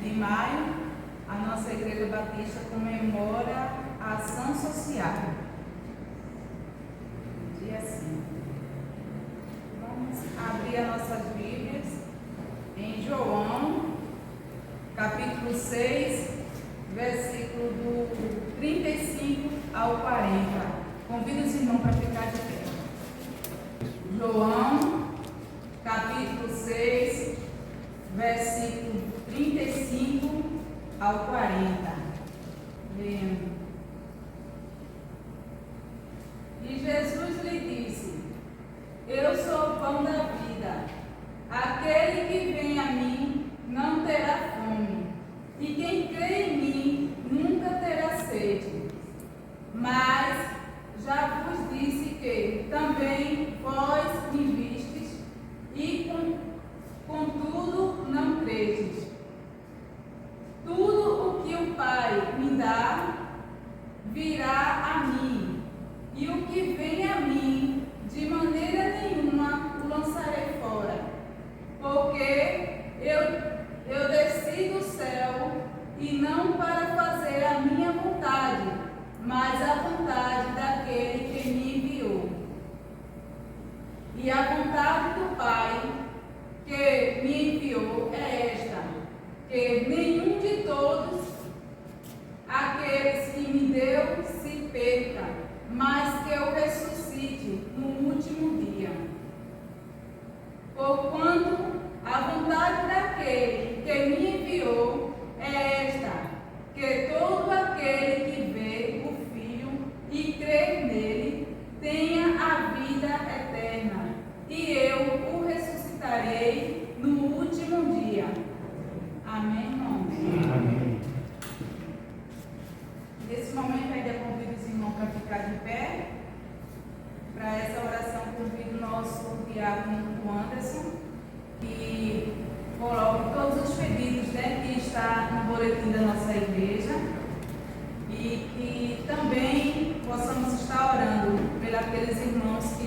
de maio, a nossa Igreja Batista comemora a ação social. Dia 5. Vamos abrir as nossas Bíblias em João, capítulo 6, versículo do 35 ao 40. Convido os irmãos para ficar de pé. João, capítulo 6, versículo 35 ao 40. Lendo. E Jesus lhe disse: Eu sou o pão da vida. Aquele que vem a mim não terá fome, e quem crê em mim nunca terá sede. Mas já vos disse que também vós me vistes, e contudo não credes. Tudo o que o Pai me dá virá a mim, e o que vem a mim, de maneira nenhuma o lançarei fora, porque eu desci do céu, e não para fazer a minha vontade, mas a vontade daquele que me enviou. E a vontade do Pai que me enviou é esta: que nenhum de todos aqueles que me deu se perca, mas que eu ressuscite no último dia. Porquanto a vontade daquele que me enviou é esta: que todo aquele que vê o Filho e crê nele tenha a vida eterna, e eu o ressuscitarei no último dia. Amém, irmão? Amém. Nesse momento ainda convido os irmãos para ficar de pé. Para essa oração convido o nosso diácono Anderson, que coloque todos os pedidos, que está no boletim da nossa igreja, e que também possamos estar orando pelos aqueles irmãos que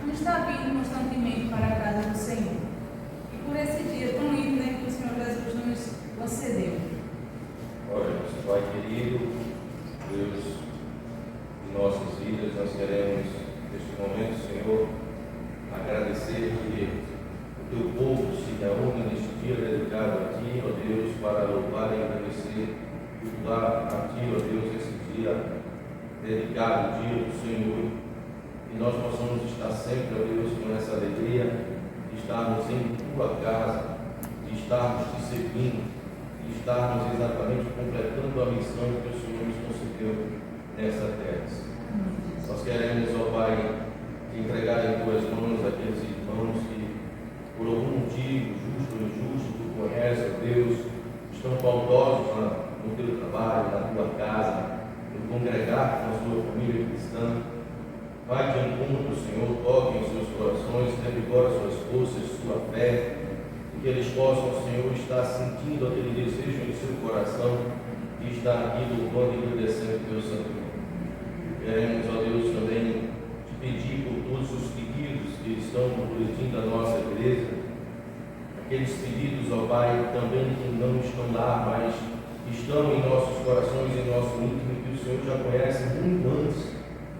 não estão vindo constantemente para a casa do Senhor. E por esse dia tão lindo, que o Senhor Jesus nos concedeu. Olha, nosso Pai querido, Deus de nossas vidas, nós queremos, neste momento, Senhor, agradecer que o Teu povo se reúne neste dia dedicado a Ti, ó Deus, para louvar e agradecer, cultuar a Ti, ó Deus, esse dia dedicado, o dia do Senhor. E nós possamos estar sempre, ó Deus, com essa alegria de estarmos em Tua casa, de estarmos Te servindo, de estarmos exatamente completando a missão que o Senhor nos concedeu nessa terra. Nós queremos, ó Pai, entregar em Tuas mãos aqueles irmãos que, por algum motivo, justo ou injusto, Tu conheces, ó Deus, estão faltosos no Teu trabalho, na Tua casa, no congregar com a Sua família cristã. Vai de encontro, Senhor, toque em seus corações, revigora suas forças, sua fé, e que eles possam, Senhor, estar sentindo aquele desejo em seu coração de estar aqui louvando e obedecendo o Teu santo nome. Queremos, ó Deus, também te pedir por todos os pedidos que estão no boletim da nossa igreja, aqueles pedidos, ó Pai, também que não estão lá, mas estão em nossos corações, em nosso íntimo, que o Senhor já conhece muito antes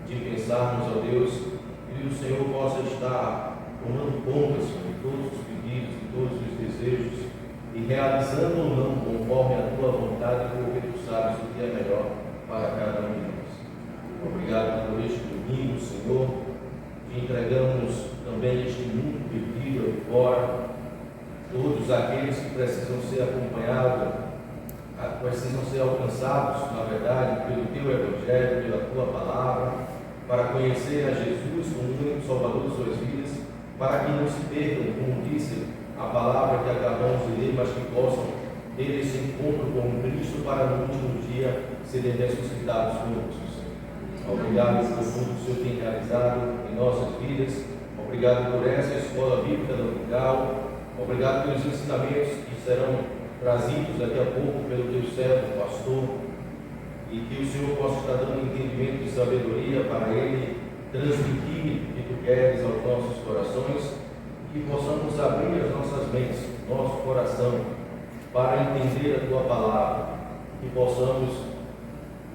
de pensarmos, ó Deus, que o Senhor possa estar tomando conta, Senhor, de todos os pedidos, de todos os desejos, e realizando ou não conforme a Tua vontade, porque Tu sabes o que é melhor para cada um de nós. Obrigado por este domingo, Senhor, que entregamos também este mundo perdido aí fora, todos aqueles que precisam ser acompanhados, precisam ser alcançados, na verdade, pelo Teu Evangelho, pela Tua Palavra, para conhecer a Jesus como o único Salvador de suas vidas, para que não se percam, como disse a palavra que acabamos de ler, mas que possam ter esse encontro com Cristo para no último dia serem ressuscitados conosco. Obrigado por tudo que o Senhor tem realizado em nossas vidas. Obrigado por essa escola bíblica dominical. Obrigado pelos ensinamentos que serão trazidos daqui a pouco pelo Teu servo, pastor, e que o Senhor possa estar dando entendimento e sabedoria para ele transmitir o que Tu queres aos nossos corações, que possamos abrir as nossas mentes, nosso coração, para entender a Tua palavra, que possamos,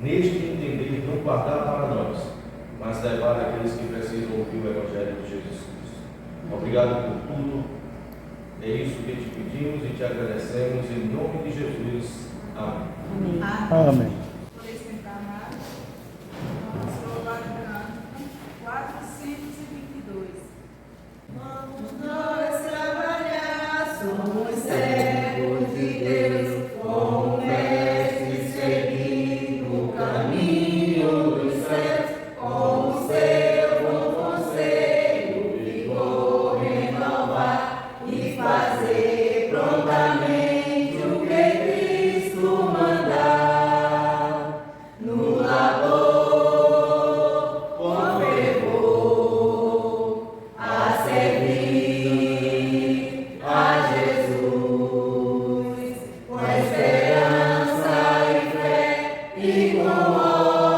neste entender, não guardar para nós, mas levar aqueles que precisam ouvir o Evangelho de Jesus Cristo. Obrigado por tudo. É isso que te pedimos e te agradecemos em nome de Jesus. Amém. Amém. Por esse encarnado, vamos louvar o canto 422. Vamos nós trabalhar, somos servos de Deus, com o mestre seguir no caminho dos céus, com o seu bom conselho, vigor renovar e fazer prontamente o que Cristo mandar. No labor, com fervor, a servir a Jesus, com esperança e fé e com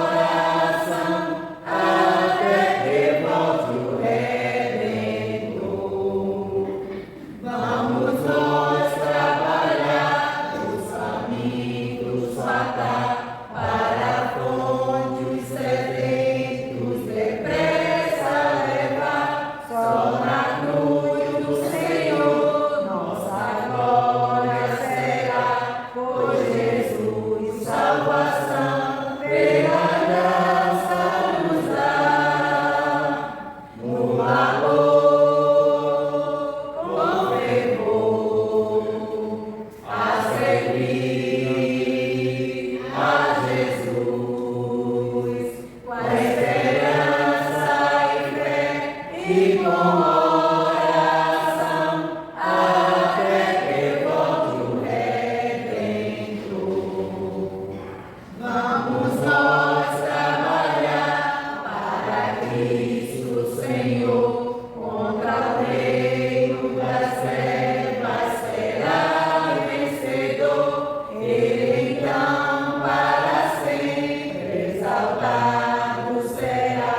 oração, até que volte o Redentor. Vamos nós trabalhar, os amigos fatar, para a fonte os sedentos depressa levar. Só na cruz do Senhor nossa glória será, pois Jesus salvação pela graça nos dá. No labor, com fervor, a servir a Jesus, com esperança e fé e com oração, até que volte o Redentor. Vamos nós trabalhar para Cristo Senhor, contra o reino das trevas será vencedor. Ele então para sempre exaltado será,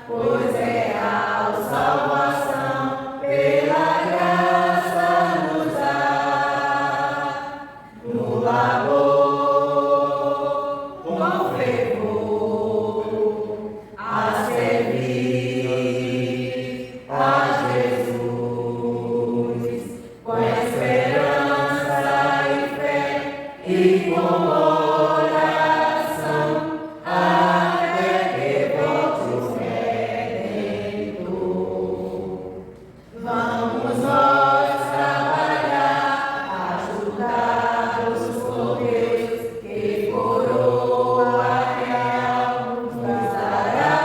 pois real salvação pela graça nos dá. No labor, com fervor, a servir a Jesus, com esperança e fé e com oração, até que volte o Redentor. Vamos nós trabalhar, ajudar os correios, que coroa real nos dará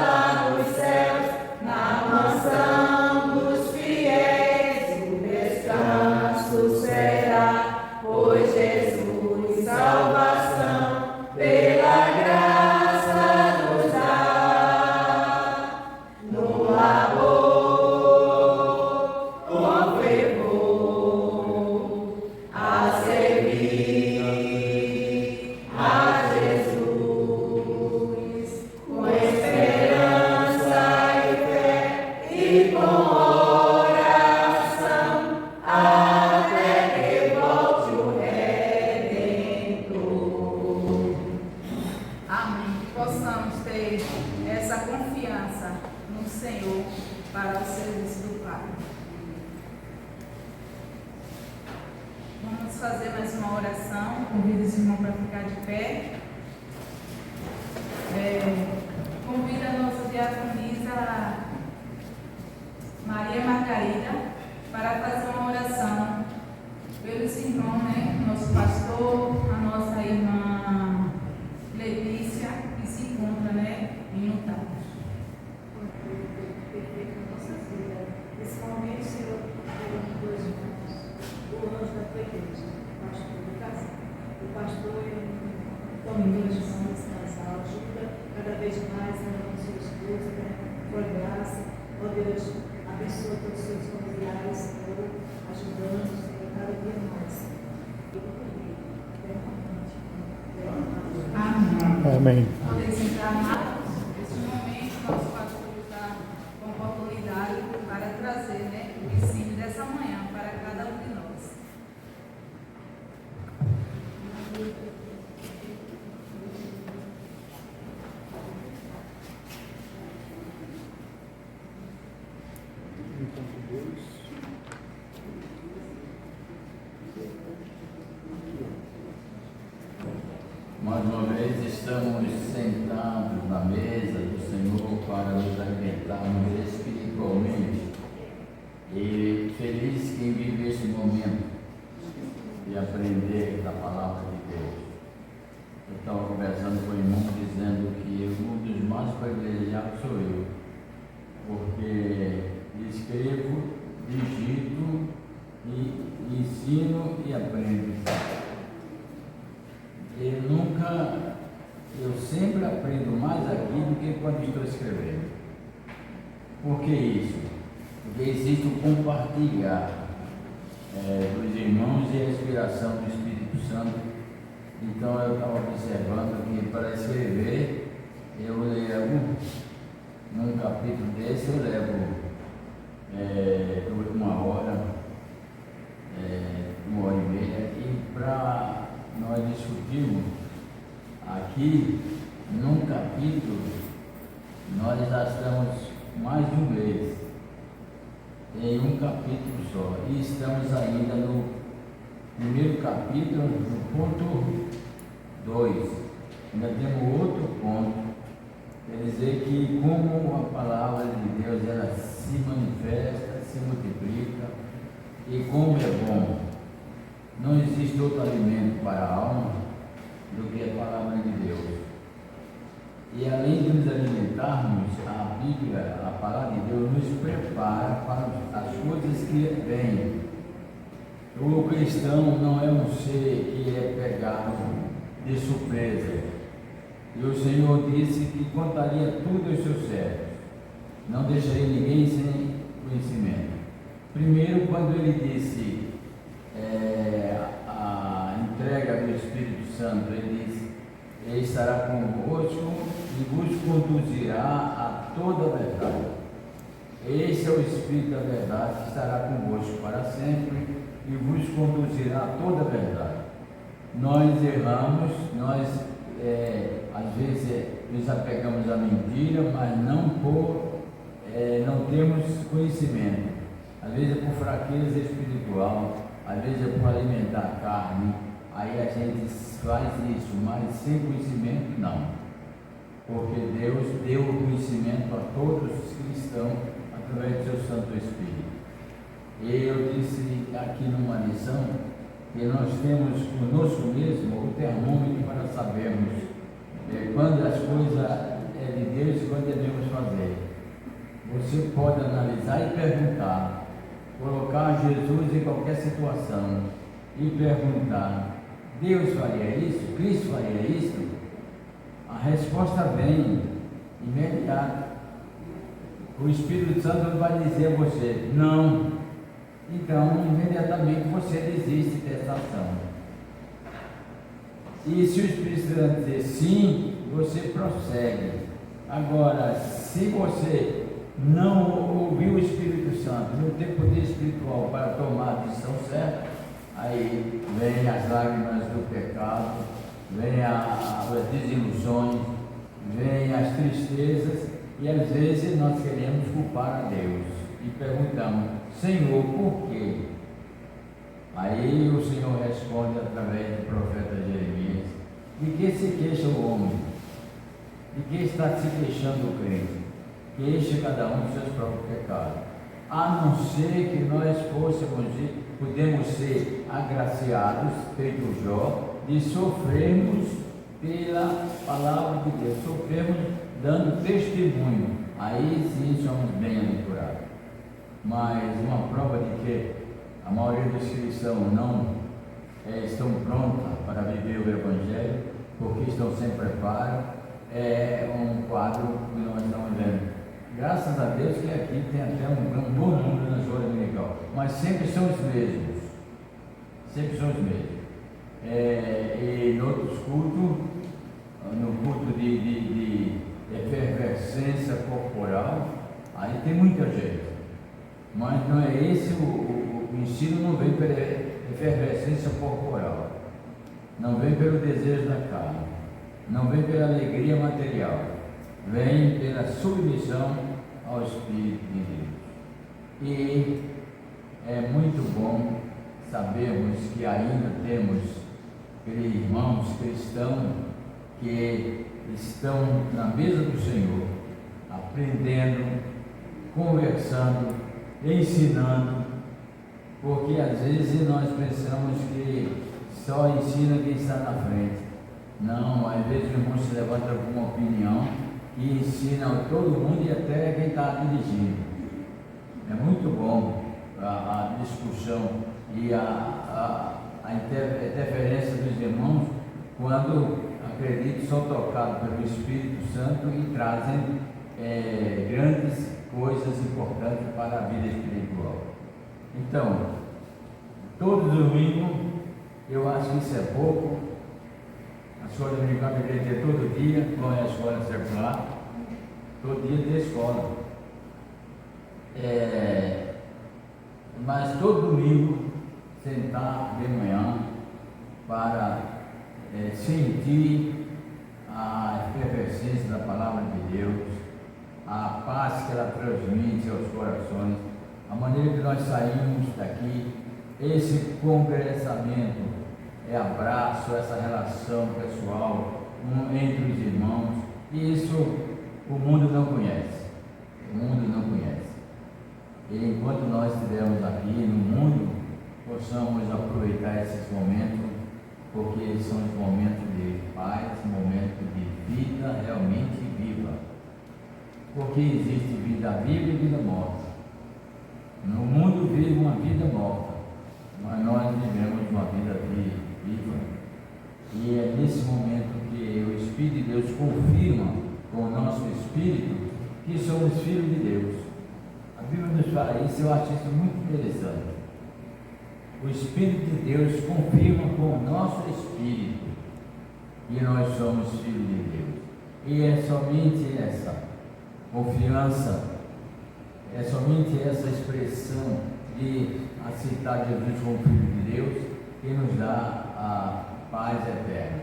lá nos céus, na mansão dos fiéis o descanso será, pois Jesus salvação pela graça nos dá. No labor, com fervor, a servir a Jesus, com esperança e fé e com oração, até que volte o Redentor. Amém. Que possamos ter essa confiança no Senhor para o serviço do Pai. Vamos fazer mais uma oração. Convido os irmãos para ficar de pé. Convido a nossa diaconisa Maria Margarida para fazer uma oração pelos irmãos, né? Nosso pastor, a nossa irmã Letícia, que se encontra, né, em Utah. Perfeito na nossa vida. Nesse momento, Senhor, eu amo dois irmãos, o anjo da tua igreja, o pastor do casal. O pastor toma em direção desse casal, ajuda cada vez mais a sua esposa, né? Por graça, ó Deus, abençoa todos os seus familiares, Senhor, ajudando, Senhor, cada dia mais. Amém. Podemos entrar mais. Nesse momento, nosso pastor está com oportunidade para trazer, né, o ensino dessa manhã para cada um de nós. Mais uma vez estamos sentados na mesa do Senhor para nos alimentarmos espiritualmente. E feliz quem vive esse momento de aprender da palavra de Deus. Eu estava conversando com o irmão dizendo que um dos mais privilegiados sou eu, porque escrevo, digito e ensino e aprendo. Eu sempre aprendo mais aqui do que quando estou escrevendo. Por que isso? Porque existe o compartilhar dos irmãos e a inspiração do Espírito Santo. Então eu estava observando que para escrever eu levo, num capítulo desse eu levo 1 hora, 1h30, e para nós discutirmos aqui num capítulo, nós já estamos mais de um mês em um capítulo só, e estamos ainda no primeiro capítulo, no ponto 2. Ainda temos outro ponto, quer dizer que como a palavra de Deus ela se manifesta, se multiplica, e como é bom. Não existe outro alimento para a alma do que a palavra de Deus. E além de nos alimentarmos, a Bíblia, a palavra de Deus, nos prepara para as coisas que vêm. O cristão não é um ser que é pegado de surpresa. E o Senhor disse que contaria tudo aos seus servos. Não deixaria ninguém sem conhecimento. Primeiro, quando ele disse a entrega do Espírito Santo, ele disse: Ele estará convosco e vos conduzirá a toda a verdade. Esse é o Espírito da verdade que estará convosco para sempre e vos conduzirá a toda a verdade. Nós erramos, nós às vezes nos apegamos à mentira, mas não temos conhecimento. Às vezes é por fraqueza espiritual, às vezes é por alimentar a carne. Aí a gente faz isso, mas sem conhecimento não. Porque Deus deu o conhecimento a todos os cristãos através do seu Santo Espírito. E eu disse aqui numa lição que nós temos conosco mesmo o termômetro para sabermos quando as coisas é de Deus e quando devemos fazer. Você pode analisar e perguntar, colocar Jesus em qualquer situação e perguntar: Deus faria isso? Cristo faria isso? A resposta vem imediata. O Espírito Santo vai dizer a você não. Então, imediatamente você desiste dessa ação. E se o Espírito Santo dizer sim, você prossegue. Agora, se você não ouvir o Espírito Santo, não ter poder espiritual para tomar a decisão certa, aí vem as lágrimas do pecado, vem as desilusões, vem as tristezas, e às vezes nós queremos culpar a Deus e perguntamos: Senhor, por quê? Aí o Senhor responde através do profeta Jeremias: de que se queixa o homem? De que está se queixando o crente? Queixa cada um dos seus próprios pecados. A não ser que nós podemos ser agraciados, feito Jó, de sofrermos pela palavra de Deus, sofrermos dando testemunho. Aí sim somos bem-aventurados. Mas uma prova de que a maioria dos cristãos não estão prontos para viver o Evangelho, porque estão sem preparo, é um quadro que nós estamos vendo. Graças a Deus que aqui tem até um bom número na escola dominical, mas sempre são os mesmos. Sempre são os mesmos. E em outros cultos, no culto de efervescência corporal, aí tem muita gente. Mas não é esse o ensino, não vem pela efervescência corporal, não vem pelo desejo da carne, não vem pela alegria material, vem pela submissão ao Espírito de Deus. E é muito bom sabermos que ainda temos irmãos cristãos que estão na mesa do Senhor, aprendendo, conversando, ensinando, porque às vezes nós pensamos que só ensina quem está na frente. Não, às vezes o irmão se levanta com uma opinião e ensina a todo mundo e até quem está dirigindo. É muito bom a discussão e a interferência dos irmãos quando, acredito, são tocados pelo Espírito Santo e trazem grandes coisas importantes para a vida espiritual. Então, todo domingo, eu acho que isso é pouco. A escola dominical deveria ter todo dia, como é a escola secular, todo dia tem escola. Mas todo domingo, sentar de manhã para sentir a efervescência da palavra de Deus, a paz que ela transmite aos corações, a maneira que nós saímos daqui, esse congressamento, abraço, essa relação pessoal entre os irmãos, e isso o mundo não conhece. O mundo não conhece. E enquanto nós estivermos aqui no mundo, possamos aproveitar esses momentos, porque são os momentos de paz, momentos de vida realmente viva. Porque existe vida viva e vida morta. No mundo vive uma vida morta, mas nós vivemos uma vida viva. E é nesse momento que o Espírito de Deus confirma com o nosso espírito que somos filhos de Deus. A Bíblia nos fala isso, eu acho isso muito interessante. O Espírito de Deus confirma com o nosso espírito que nós somos filhos de Deus. E é somente essa confiança, é somente essa expressão de aceitar Jesus como Filho de Deus que nos dá a paz eterna.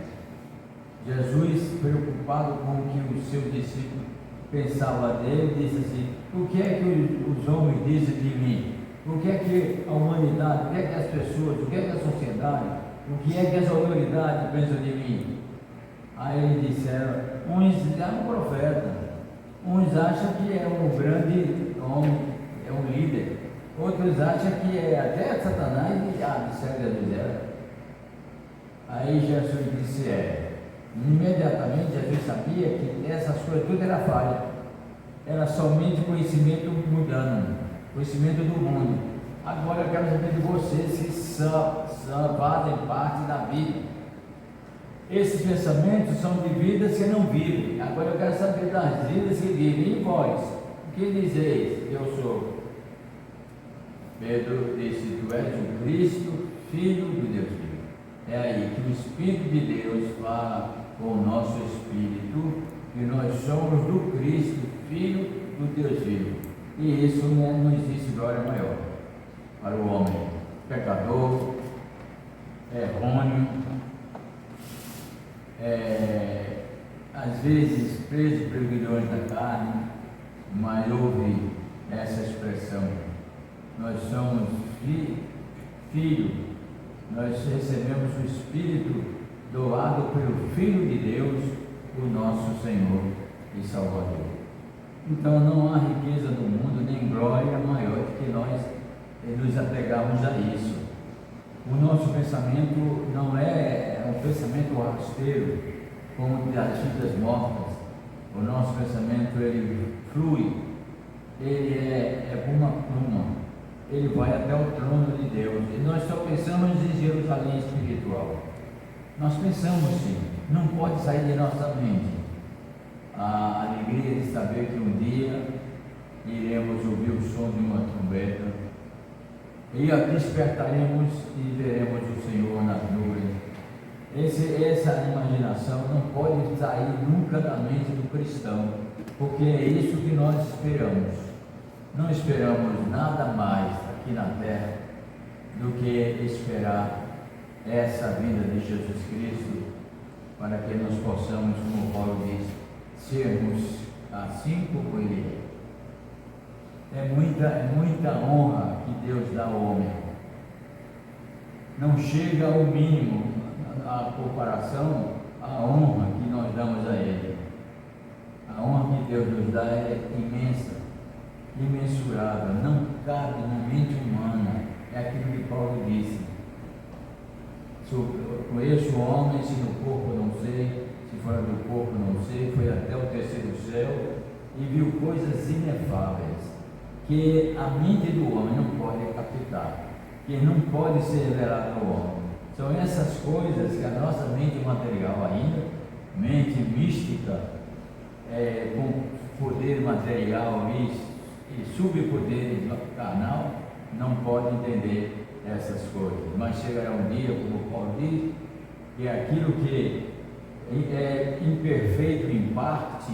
Jesus, preocupado com o que os seus discípulos pensavam dele, disse assim: o que é que os homens dizem de mim? O que é que a humanidade, o que é que as pessoas, o que é que a sociedade, o que é que as autoridades pensam de mim? Aí eles disseram: uns é um profeta, uns acham que é um grande homem, é um líder, outros acham que é até Satanás e disseram Jesus. Aí Jesus disse: imediatamente Jesus sabia que essas coisas tudo era falha, era somente conhecimento mundano, conhecimento do mundo. Agora eu quero saber de vocês que fazem parte da vida. Esses pensamentos são de vidas que não vivem. Agora eu quero saber das vidas que vivem. E vós, o que dizeis? Eu sou. Pedro disse: tu és o Cristo, Filho do Deus vivo. É aí que o Espírito de Deus fala com o nosso espírito que nós somos do Cristo, Filho do Deus vivo. E isso não existe glória maior para o homem pecador, errôneo, às vezes preso pelos grilhões da carne, mas ouve essa expressão: nós somos filhos, nós recebemos o Espírito doado pelo Filho de Deus, o nosso Senhor e Salvador. Então não há riqueza no mundo, nem glória maior do que nós nos apegarmos a isso. O nosso pensamento não é um pensamento rasteiro, como das vidas mortas. O nosso pensamento, ele flui, ele é como uma pluma, ele vai até o trono de Deus. E nós só pensamos em Jerusalém espiritual. Nós pensamos sim, não pode sair de nossa mente a alegria de saber que um dia iremos ouvir o som de uma trombeta e despertaremos e veremos o Senhor nas nuvens. Essa imaginação não pode sair nunca da mente do cristão, porque é isso que nós esperamos. Não esperamos nada mais aqui na terra do que esperar essa vinda de Jesus Cristo, para que nós possamos, como Paulo diz, sermos assim como Ele é. É muita honra que Deus dá ao homem. Não chega ao mínimo a comparação a honra que nós damos a Ele. A honra que Deus nos dá é imensa, imensurável, não cabe na mente humana. É aquilo que Paulo disse: conheço homens, se no corpo não sei, se fora do corpo não sei, foi até o terceiro céu e viu coisas inefáveis que a mente do homem não pode captar, que não pode ser revelado ao homem. São essas coisas que a nossa mente material ainda, mente mística, com poder material e subpoderes carnal, não pode entender essas coisas. Mas chegará um dia, como Paulo diz, que aquilo que é imperfeito em parte,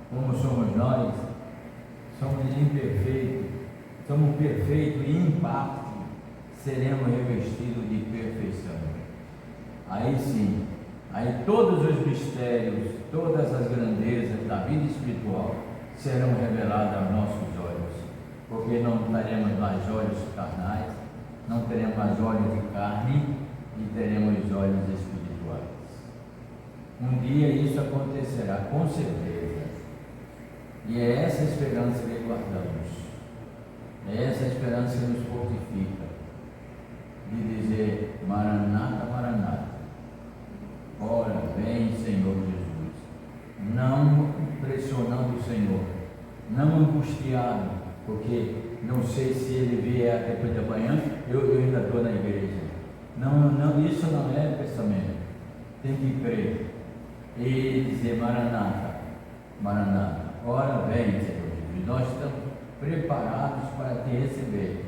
como somos nós, somos imperfeitos, somos perfeitos e em parte seremos revestidos de perfeição. Aí sim, aí todos os mistérios, todas as grandezas da vida espiritual serão reveladas aos nossos olhos, porque não teremos mais olhos carnais, não teremos mais olhos de carne e teremos olhos espirituais. Um dia isso acontecerá, com certeza. E é essa esperança que guardamos, é essa esperança que nos fortifica, de dizer: Maranata, Maranata, ora vem Senhor Jesus. Não pressionando o Senhor, não angustiado, porque não sei se Ele vier depois de amanhã, eu ainda estou na igreja. Não, isso não é pensamento. Tem que crer e dizer: Maranata, Maranata, ora vem Senhor Jesus. Nós estamos preparados para te receber,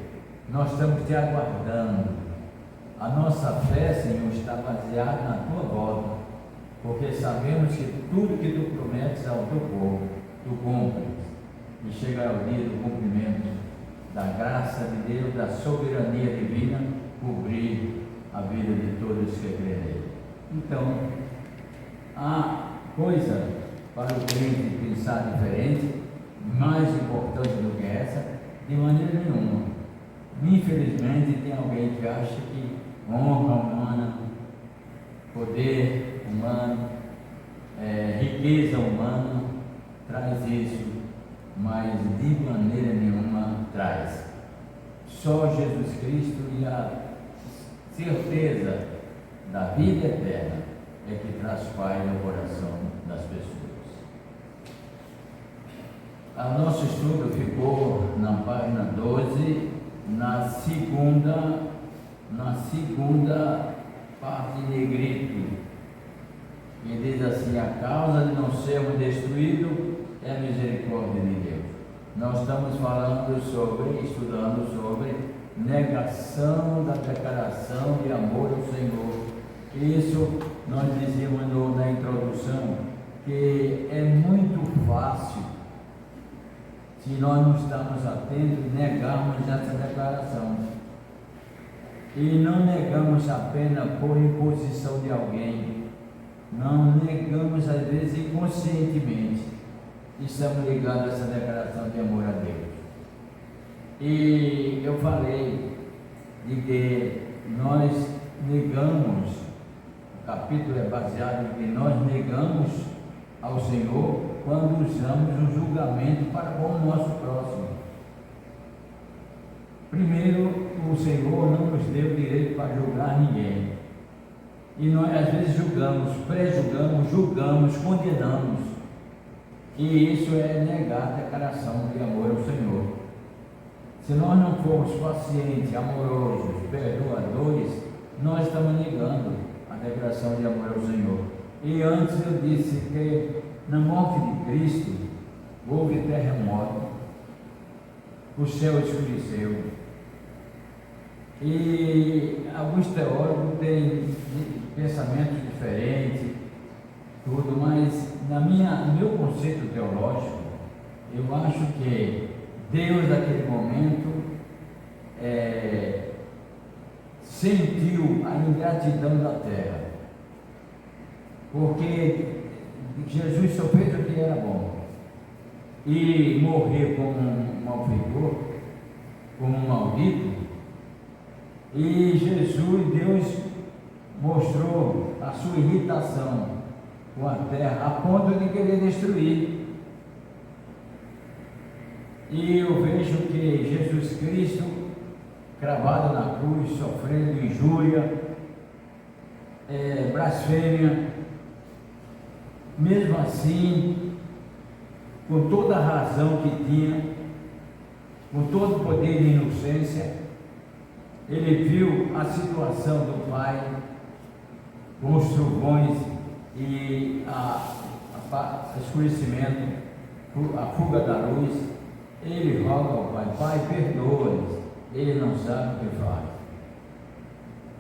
nós estamos te aguardando. A nossa fé, Senhor, está baseada na tua volta, porque sabemos que tudo que tu prometes ao teu povo, tu cumpres, e chegará o dia do cumprimento da graça de Deus, da soberania divina, cobrir a vida de todos que creem nele. Então, há coisa para o crente pensar diferente, mais importante do que essa, de maneira nenhuma. Infelizmente, tem alguém que acha que honra humana, poder humano, riqueza humana traz isso, mas de maneira nenhuma traz. Só Jesus Cristo e a certeza da vida eterna é que traz paz no coração das pessoas. O nosso estudo ficou na página 12, na segunda parte em negrito, que diz assim: a causa de não sermos destruídos é a misericórdia de Deus. Nós estamos estudando sobre negação da declaração de amor ao Senhor. Isso nós dizíamos na introdução, que é muito fácil, se nós não estamos atentos, negarmos essa declaração. E não negamos apenas por imposição de alguém, não negamos às vezes inconscientemente. Estamos ligados a essa declaração de amor a Deus. E eu falei de que nós negamos, o capítulo é baseado em que nós negamos ao Senhor quando usamos um julgamento para com o nosso próximo. Primeiro, o Senhor não nos deu direito para julgar ninguém. E nós às vezes julgamos, pré-julgamos, julgamos, condenamos. E isso é negar a declaração de amor ao Senhor. Se nós não formos pacientes, amorosos, perdoadores, nós estamos negando a declaração de amor ao Senhor. E antes eu disse que na morte de Cristo houve terremoto, o céu escureceu. E alguns teólogos têm pensamentos diferentes, tudo, mas no meu conceito teológico, eu acho que Deus naquele momento sentiu a ingratidão da terra, porque Jesus só fez o que era bom, e morrer como um malfeitor, como um maldito. E Jesus, Deus mostrou a sua irritação com a terra, a ponto de querer destruir. E eu vejo que Jesus Cristo, cravado na cruz, sofrendo injúria, blasfêmia, mesmo assim, com toda a razão que tinha, com todo o poder de inocência, ele viu a situação do Pai, com os trovões e o escurecimento, a fuga da luz. Ele roga ao Pai: Pai, perdoa-lhes, ele não sabe o que faz.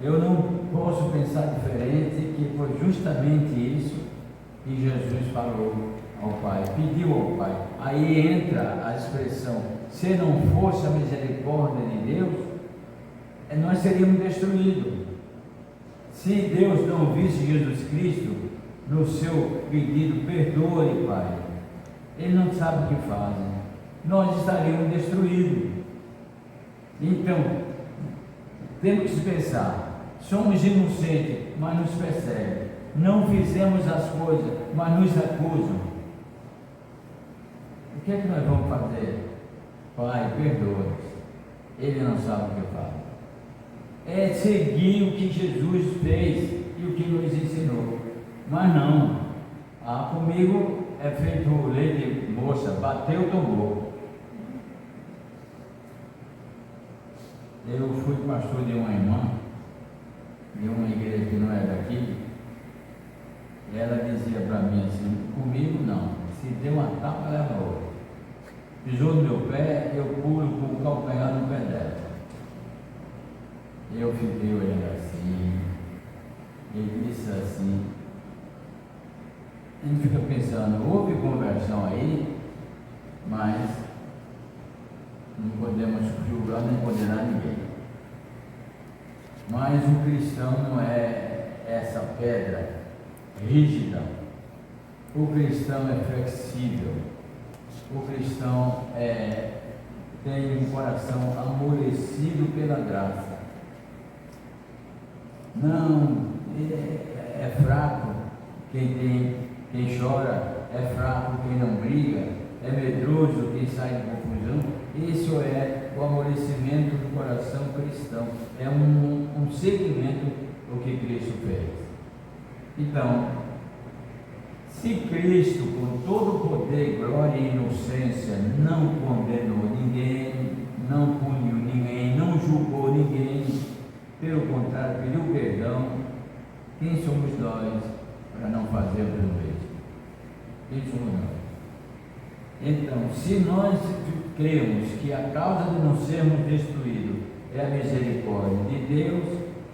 Eu não posso pensar diferente, que foi justamente isso que Jesus falou ao Pai, pediu ao Pai. Aí entra a expressão: se não fosse a misericórdia de Deus, nós seríamos destruídos. Se Deus não visse Jesus Cristo no seu pedido, perdoe, Pai, ele não sabe o que faz, nós estaríamos destruídos. Então, temos que pensar: somos inocentes, mas nos perseguem. Não fizemos as coisas, mas nos acusam. O que é que nós vamos fazer? Pai, perdoa-nos, ele não sabe o que faz. É seguir o que Jesus fez e o que nos ensinou. Mas não, comigo é feito lei de moça: bateu, tomou. Eu fui pastor de uma irmã, de uma igreja que não é daqui, e ela dizia para mim assim: comigo não, se deu uma tapa, leva outra. Pisou no meu pé, eu pulo com o calcanhar no pé dela. Eu fiquei olhando assim, ele disse assim. A gente fica pensando: houve conversão aí, mas não podemos julgar nem condenar ninguém. Mas o cristão não é essa pedra rígida. O cristão é flexível. O cristão tem um coração amolecido pela graça. Não é fraco quem chora, é fraco quem não briga, é medroso quem sai de confusão. Isso é o amolecimento do coração cristão, é um seguimento do que Cristo fez. Então, se Cristo, com todo o poder, glória e inocência, não condenou ninguém, não puniu ninguém, não julgou ninguém, pelo contrário, pediu perdão, quem somos nós para não fazer o mesmo? Quem somos nós? Então, se nós cremos que a causa de não sermos destruídos é a misericórdia de Deus,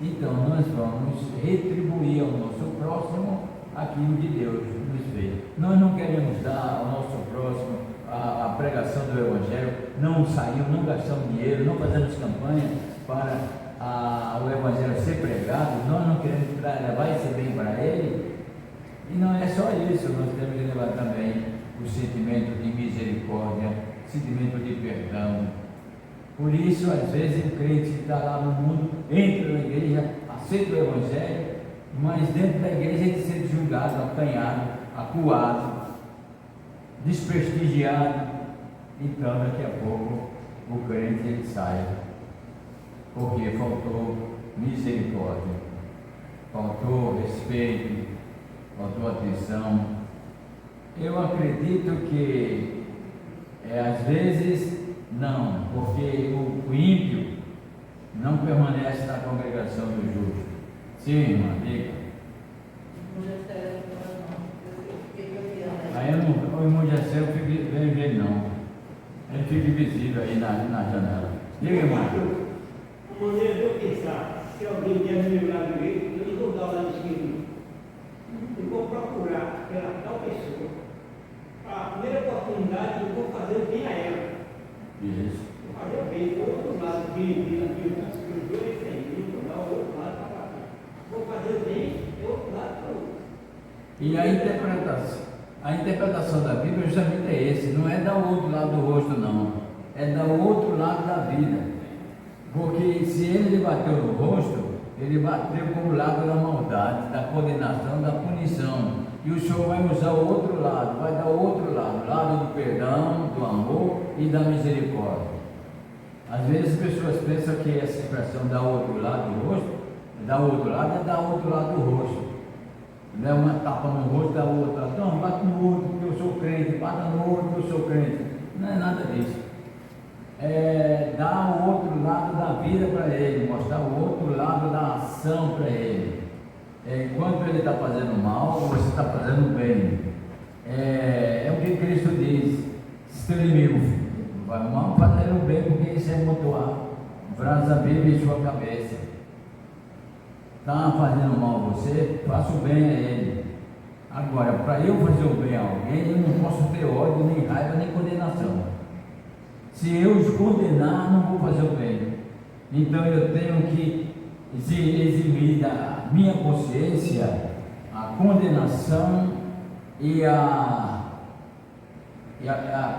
então nós vamos retribuir ao nosso próximo aquilo que Deus nos fez. Nós não queremos dar ao nosso próximo a pregação do Evangelho, não saímos, não gastamos dinheiro, não fazemos campanha para o Evangelho ser pregado, nós não queremos levar esse bem para ele. E não é só isso, nós temos que levar também o sentimento de misericórdia, sentimento de perdão. Por isso, às vezes, o crente que está lá no mundo entra na igreja, aceita o Evangelho, mas dentro da igreja ele sente julgado, apanhado, acuado, desprestigiado. Então, daqui a pouco, o crente ele sai, porque faltou misericórdia, faltou respeito, faltou atenção. Eu acredito que às vezes não, porque o ímpio não permanece na congregação do justo. Sim, irmã, diga. Aí o irmão Jessé eu fico vendo ele não. Ele fica invisível aí na janela. Diga, irmão. Uma maneira de eu pensar, se alguém quer me lembrar do jeito, eu não vou dar lá no esquerdo. Eu vou procurar pela tal pessoa. A primeira oportunidade eu vou fazer o bem a ela. Isso. Vou fazer o bem, do outro lado, os dois sem vou dar o outro lado para cá. Vou fazer o bem do outro lado para o outro. E a interpretação da Bíblia justamente é esse, não é dar o outro lado do rosto não, é dar o outro lado da vida. Porque se ele lhe bateu no rosto, ele bateu como lado da maldade, da condenação, da punição. e o Senhor vai usar o outro lado, vai dar o outro lado, o lado do perdão, do amor e da misericórdia. Às vezes as pessoas pensam que essa expressão dá o outro lado do rosto, dá o outro lado é dar o outro lado do rosto. Não é uma tapa no rosto, dá o outro lado. Não, bate no outro porque eu sou crente, bata no outro porque eu sou crente. Não é nada disso. É dar o outro lado da vida para ele, mostrar o outro lado da ação para ele. Enquanto ele está fazendo mal, você está fazendo bem. É o que Cristo diz: se teu inimigo vai mal, fazendo bem, porque isso é mutuar. Brasa Bíblia em sua cabeça. Está fazendo mal a você, faça o bem a ele. Agora, para eu fazer o bem a alguém, eu não posso ter ódio, nem raiva, nem condenação. Se eu os condenar, não vou fazer o bem. Então eu tenho que eximir da minha consciência a condenação e a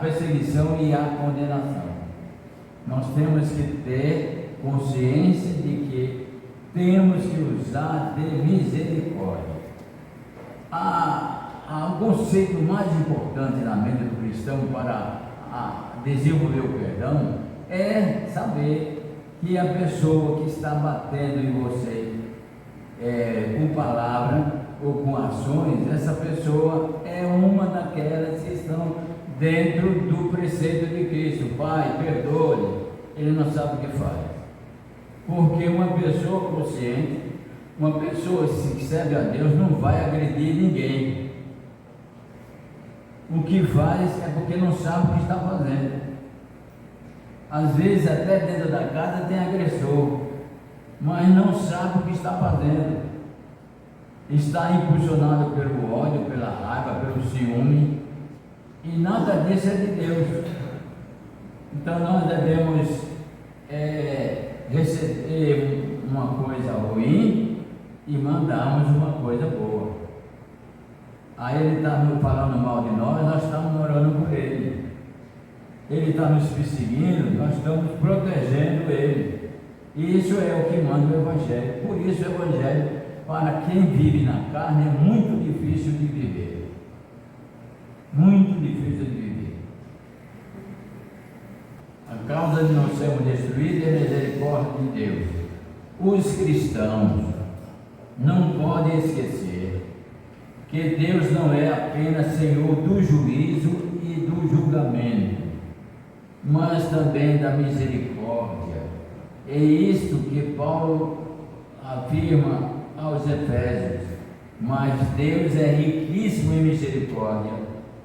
perseguição e a condenação. Nós temos que ter consciência de que temos que usar de misericórdia. O conceito mais importante na mente do cristão para desenvolver o perdão é saber que a pessoa que está batendo em você com palavra ou com ações, essa pessoa é uma daquelas que estão dentro do preceito de Cristo. Pai, perdoe, ele não sabe o que faz. Porque uma pessoa consciente, uma pessoa que serve a Deus, não vai agredir ninguém. O que faz é porque não sabe o que está fazendo. Às vezes até dentro da casa tem agressor, mas não sabe o que está fazendo. Está impulsionado pelo ódio, pela raiva, pelo ciúme, e nada disso é de Deus. Então nós devemos receber uma coisa ruim e mandarmos uma coisa boa. Aí ele está falando mal de nós estamos orando por ele. Ele está nos perseguindo, nós estamos protegendo ele. E isso é o que manda o Evangelho. Por isso o Evangelho, para quem vive na carne, é muito difícil de viver. Muito difícil de viver. A causa de não sermos destruídos é a misericórdia de Deus. Os cristãos não podem esquecer que Deus não é apenas Senhor do juízo e do julgamento, mas também da misericórdia. É isto que Paulo afirma aos Efésios. Mas Deus é riquíssimo em misericórdia,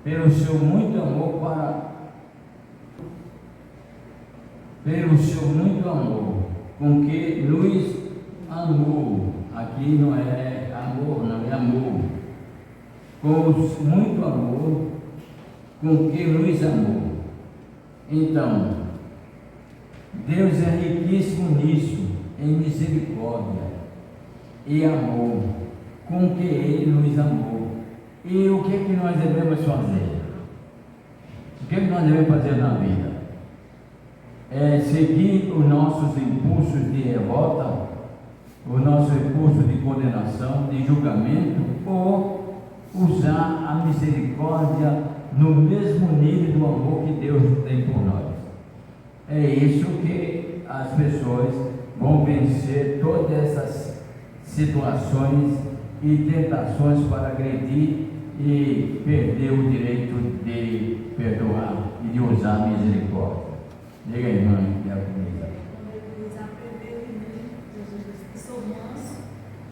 pelo seu muito amor com que nos amou. Aqui não é amor, não é amor. Com muito amor com que nos amou. Então, Deus é riquíssimo nisso, em misericórdia e amor, com que Ele nos amou. E o que é que nós devemos fazer? O que é que nós devemos fazer na vida? É seguir os nossos impulsos de revolta, o nosso impulso de condenação, de julgamento, ou usar a misericórdia no mesmo nível do amor que Deus tem por nós. É isso que as pessoas vão vencer todas essas situações e tentações para agredir e perder o direito de perdoar e de usar a misericórdia. Diga aí, irmã, que é a comida. Eles aprenderam em mim, Jesus disse que sou manso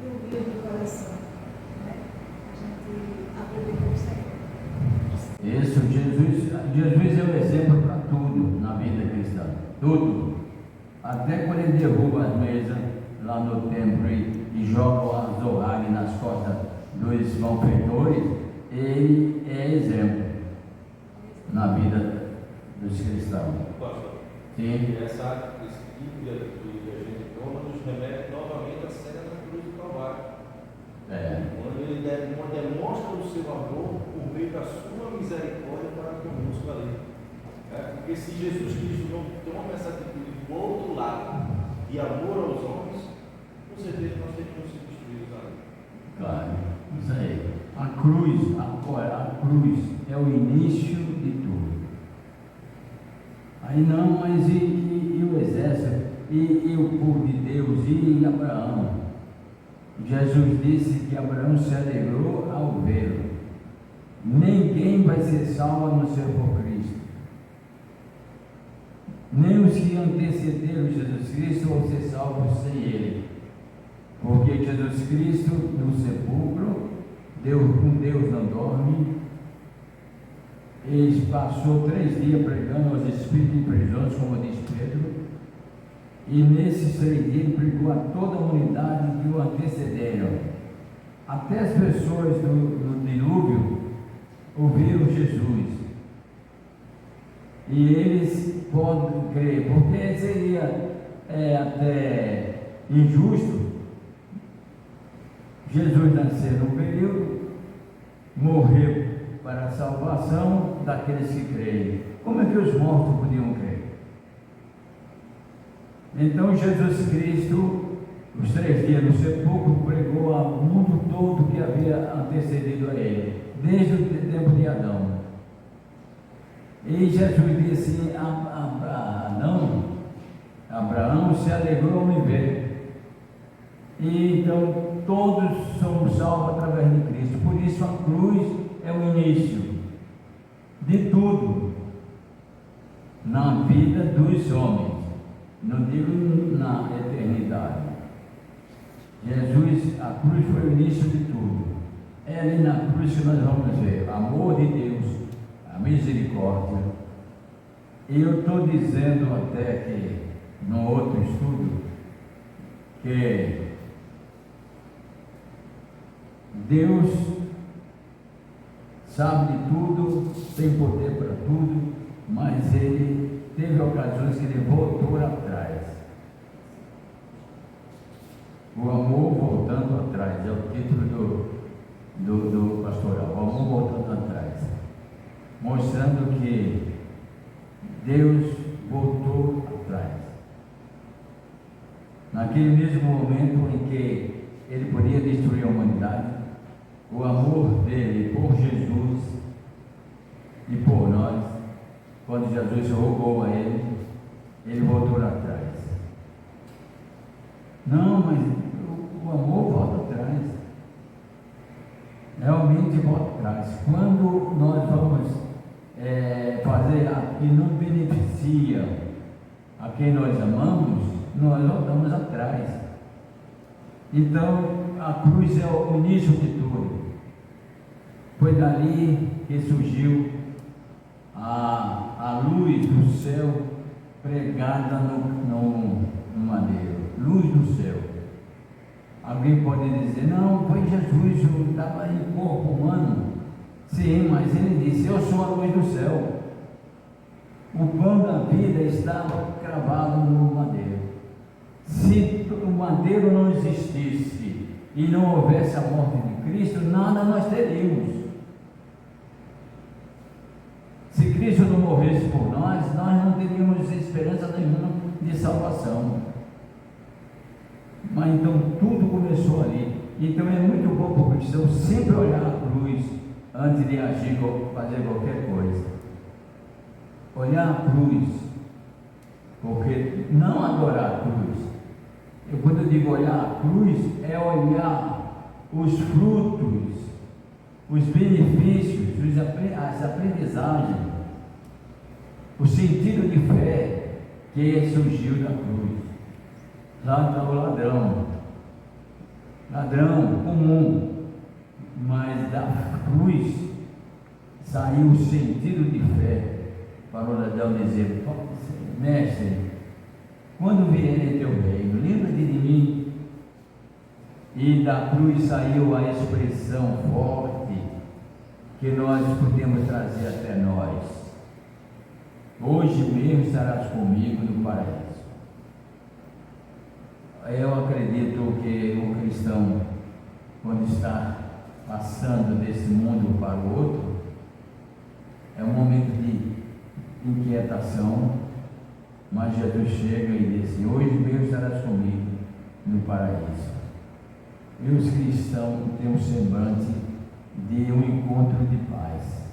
e humilde de coração. A gente aprendeu com o Senhor. Isso, Jesus é o exemplo para tudo na vida cristã. Tudo. Até quando ele derruba as mesas lá no templo e joga o azorrague nas costas dos malfeitores, ele é exemplo na vida dos cristãos. Pastor, Sim. esse tipo de atitude que a gente toma nos remete novamente à cena da cruz do Calvário. Onde ele demonstra o seu amor por meio da sua misericórdia para conosco ali. Porque se Jesus Cristo não toma essa atitude do outro lado, de amor aos homens, com certeza nós teríamos sido destruídos ali. Claro, isso aí. A a cruz é o início de tudo. Aí não, mas e o exército, e o povo de Deus, e Abraão? Jesus disse que Abraão se alegrou ao vê-lo. Ninguém vai ser salvo a não ser por Cristo. Nem os que antecederam Jesus Cristo vão ser salvos sem Ele. Porque Jesus Cristo, no sepulcro, com Deus não dorme. Ele passou 3 dias pregando aos espíritos em prisões, como diz Pedro. E nesses 3 dias ele pregou a toda a humanidade que o antecederam. Até as pessoas do dilúvio ouviram Jesus. E eles podem crer, porque seria até injusto Jesus nascer num período, morrer para a salvação daqueles que creem. Como é que os mortos podiam crer? Então Jesus Cristo, os 3 dias no sepulcro, pregou ao mundo todo que havia antecedido a ele, desde o tempo de Adão. E Jesus disse a Abraão se alegrou ao me ver. E então todos somos salvos através de Cristo. Por isso a cruz é o início de tudo na vida dos homens, não digo na eternidade. Jesus, a cruz foi o início de tudo. É ali na cruz que nós vamos ver amor de Deus, a misericórdia. E eu estou dizendo até que no outro estudo que Deus sabe de tudo, tem poder para tudo, mas Ele teve ocasiões que Ele voltou atrás. O amor voltando atrás, é o título do pastoral, o amor voltando atrás, mostrando que Deus voltou atrás. Naquele mesmo momento em que Ele podia destruir a humanidade, o amor dele por Jesus e por nós, quando Jesus rogou a ele, ele voltou atrás. Não, mas o amor volta atrás. Realmente volta atrás. Quando nós vamos fazer o que não beneficia a quem nós amamos, nós voltamos atrás. Então, a cruz é o início de tudo. Foi dali que surgiu a luz do céu pregada no madeiro. Luz do céu. Alguém pode dizer, não, foi Jesus, estava em corpo humano. Sim, mas ele disse, eu sou a luz do céu. O pão da vida estava cravado no madeiro. Se o madeiro não existisse e não houvesse a morte de Cristo, nada nós teríamos. Se Cristo não morresse por nós, nós não teríamos esperança nenhuma de salvação. Mas então tudo começou ali. Então é muito bom para o cristão sempre olhar a cruz antes de agir ou fazer qualquer coisa. Olhar a cruz, porque não adorar a cruz. Quando eu digo olhar a cruz, é olhar os frutos, os benefícios, as aprendizagens, o sentido de fé que surgiu da cruz. Lá está o ladrão comum, mas da cruz saiu o sentido de fé para o ladrão dizer, mestre, quando vier teu reino, lembra-te de mim. E da cruz saiu a expressão forte que nós podemos trazer até nós. Hoje mesmo estarás comigo no paraíso. Eu acredito que o cristão, quando está passando desse mundo para o outro, é um momento de inquietação, mas Jesus chega e diz, hoje mesmo estarás comigo no paraíso. E os cristãos têm um semblante de um encontro de paz.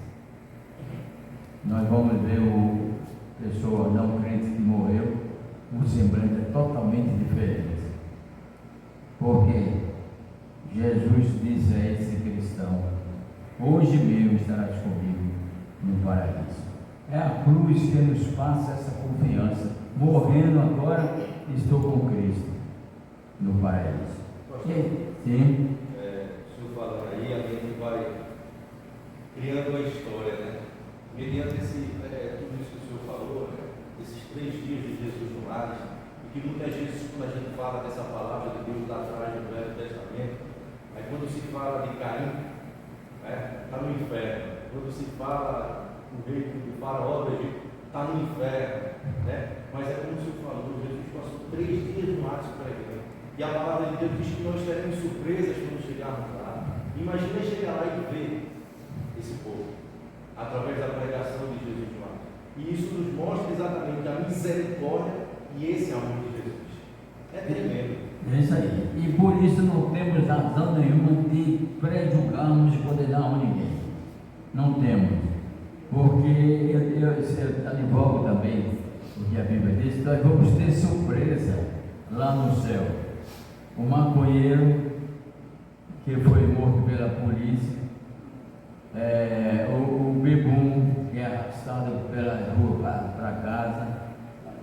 Nós vamos ver a pessoa não crente que morreu, um semblante é totalmente diferente. Porque Jesus disse a esse cristão: hoje mesmo estarás comigo no paraíso. É a cruz que nos passa essa confiança. Morrendo agora, estou com Cristo no paraíso. Sim. O senhor falando aí, a gente vai criando uma história, né? Mediante tudo isso que o senhor falou, né? Esses 3 dias de Jesus no Hades, e que muitas vezes, quando a gente fala dessa palavra de Deus lá atrás no Velho Testamento, aí quando se fala de Caim, está no inferno. Quando se fala do rei do faraó do Egito, está no inferno, né? Mas é como o senhor falou, Jesus passou 3 dias no Hades pregando. E a palavra de Deus diz que nós teremos surpresas quando chegarmos lá. Imagina chegar lá e ver esse povo, através da pregação de Jesus no Hades. E isso nos mostra exatamente a misericórdia e esse amor de Jesus. É tremendo. É isso aí. E por isso não temos razão nenhuma de prejulgarmos e condenar ninguém. Não temos. Porque eu advogo também o que a Bíblia diz, nós vamos ter surpresa lá no céu. O maconheiro que foi morto pela polícia, o bebum que é arrastado pela rua para casa.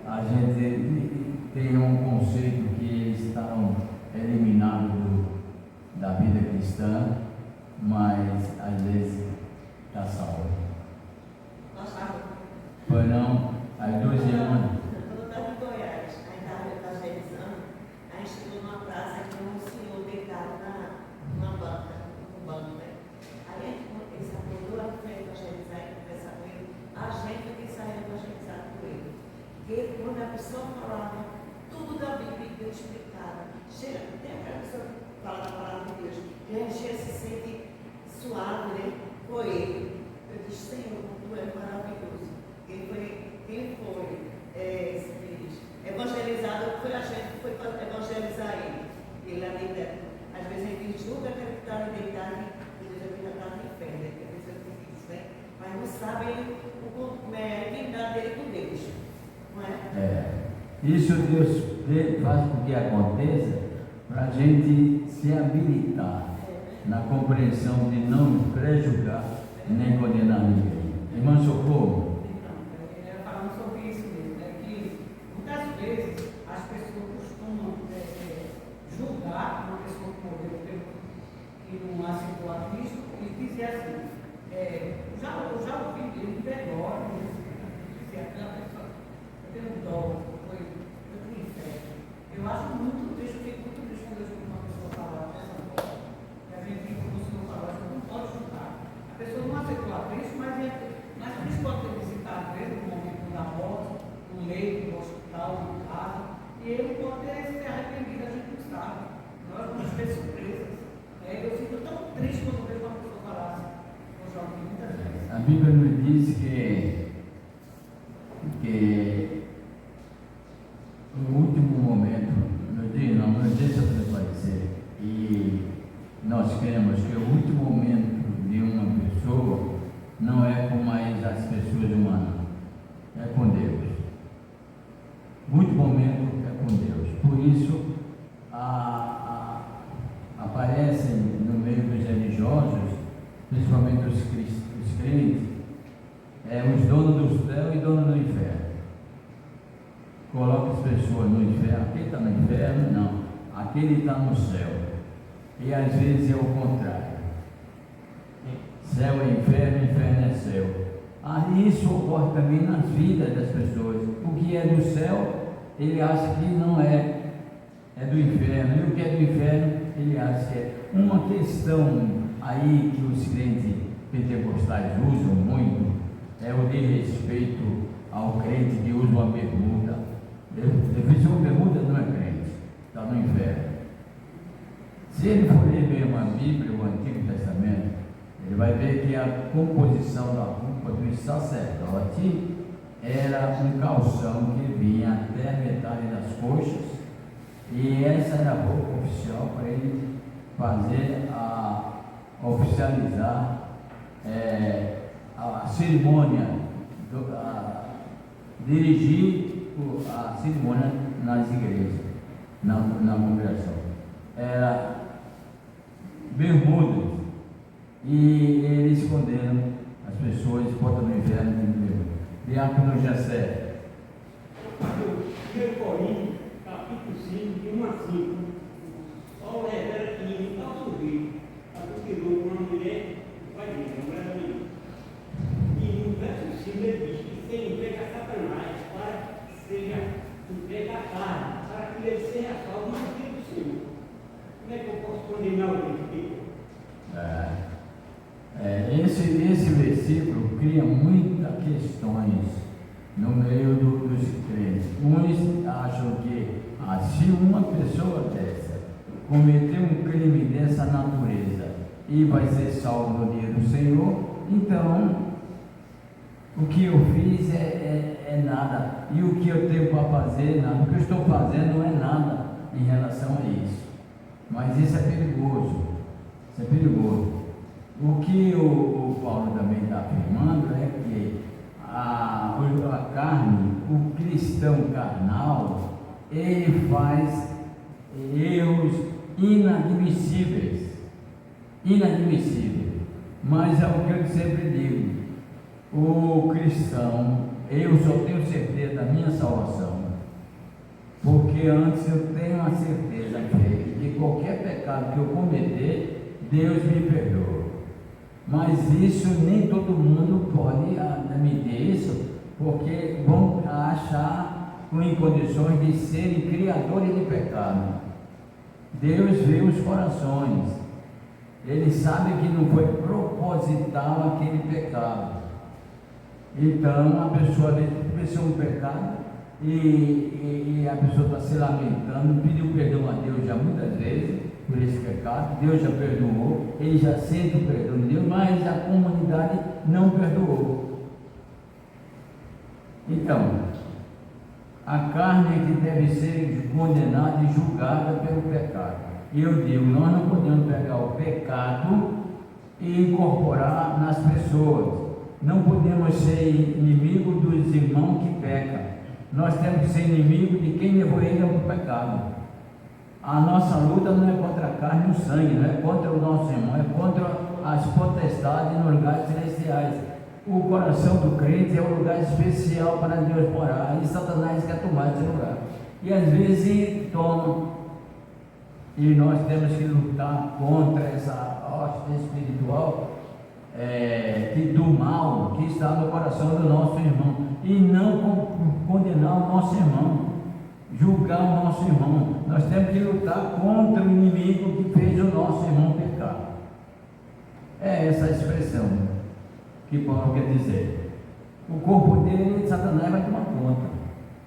A gente tem um conceito que eles estão eliminados da vida cristã, mas às vezes está salvo. Foi não? As 2 irmãs. Quando eu estava em Goiás, ainda estava evangelizando, a gente chegou numa praça que tinha um senhor deitado numa banca, no banco, né? Aí ele se acordou, a gente foi evangelizar e conversar com ele. A gente que saiu evangelizar com ele. Porque quando a pessoa falava tudo da Bíblia que Deus explicava, chega, tem aquela pessoa que fala da palavra de Deus, e a gente se sente suave, né? Foi ele. Eu disse: Senhor, tu és maravilhoso. Quem foi evangelizado foi a gente que foi evangelizar ele. Ele ali, às vezes a gente julga que ele está ali deitado e Deus já está no inferno, que às vezes é difícil, né? Mas não sabe a intimidade dele com Deus, não é? Isso Deus faz com que aconteça para a gente se habilitar na compreensão de não prejulgar nem condenar ninguém. Irmã Socorro. Falando sobre isso mesmo, que muitas vezes as pessoas costumam julgar uma pessoa que morreu que não aceitou a Cristo e dizer assim: já ouvi ele velório, dizer aquela pessoa, eu tenho dó, foi pro inferno. Eu acho muito triste, eu fico muito triste quando eu escuto uma pessoa falar dessa forma, que a gente, como o senhor falou, a gente não pode julgar. A pessoa não aceitou a Cristo, mas Cristo pode ter visitado ele no momento da morte, no leito, no hospital, no casa, e ele pode ter se arrependido, a gente não sabe. Nós vamos ter surpresas. Eu fico tão triste quando vejo uma pessoa falar assim, eu já ouvi muitas vezes. A Bíblia nos diz que no último momento, nos deixa transparecer, e nós cremos que o último momento de uma pessoa não é com mais as pessoas humanas, é com Deus. O último momento é com Deus. Por isso, aparecem no meio dos religiosos, principalmente os crentes, os donos do céu e donos do inferno. Coloca as pessoas no inferno. Aquele está no inferno? Não. Aquele está no céu. E às vezes é o contrário. Céu é inferno, inferno é céu. Isso ocorre também nas vidas das pessoas. O que é do céu, ele acha que não é do inferno. E o que é do inferno, ele acha que é. Uma questão aí que os crentes pentecostais usam muito é o de respeito ao crente que usa uma bermuda. Eu fiz uma bermuda, não é crente, está no inferno. Se ele for ler mesmo a Bíblia, o Antigo Testamento, ele vai ver que a composição da roupa do sacerdote era um calção que vinha até a metade das coxas, e essa era a roupa oficial para ele fazer oficializar a cerimônia, dirigir a cerimônia nas igrejas, na congregação. Era bermudas, e eles condenam as pessoas e botam no inferno de Deus. Diácono Jessé. 1 Coríntios, capítulo 5, de 1 a 5. Paulo revela que em nosso vídeo adulterou com uma mulher do pai dele, uma mulher da menina. E no verso 5 ele diz que se entrega a Satanás para que seja entregue à carne, para que ele seja salvo no dia do Senhor. Como é que eu posso condenar o Espírito? Esse versículo cria muitas questões no meio dos crentes. Uns acham que se uma pessoa dessa cometer um crime dessa natureza e vai ser salvo no dia do Senhor, então o que eu fiz é nada, e o que eu tenho para fazer, nada. O que eu estou fazendo não é nada em relação a isso. Mas isso é perigoso. Isso é perigoso. O que o Paulo também está afirmando é que a carne, o cristão carnal, ele faz erros inadmissíveis. Mas é o que eu sempre digo: o cristão, eu só tenho certeza da minha salvação, porque antes eu tenho a certeza que qualquer pecado que eu cometer, Deus me perdoa. Mas isso nem todo mundo pode admitir isso, porque vão achar em condições de serem criadores de pecado. Deus vê os corações, Ele sabe que não foi proposital aquele pecado. Então a pessoa cometeu um pecado e a pessoa está se lamentando, pediu perdão a Deus já muitas vezes por esse pecado. Deus já perdoou, ele já sente o perdão de Deus, mas a comunidade não perdoou. Então, a carne é que deve ser condenada e julgada pelo pecado. E eu digo, nós não podemos pegar o pecado e incorporar nas pessoas. Não podemos ser inimigo dos irmãos que pecam. Nós temos que ser inimigo de quem levou ele ao pecado. A nossa luta não é contra a carne e o sangue, não é contra o nosso irmão, é contra as potestades nos lugares celestiais. O coração do crente é um lugar especial para Deus morar, e Satanás quer tomar esse lugar. E às vezes toma. E nós temos que lutar contra essa hoste espiritual do mal que está no coração do nosso irmão, e não condenar o nosso irmão, julgar o nosso irmão. Nós temos que lutar contra o inimigo que fez o nosso irmão pecar. É essa a expressão que Paulo quer dizer. O corpo dele, Satanás vai tomar conta,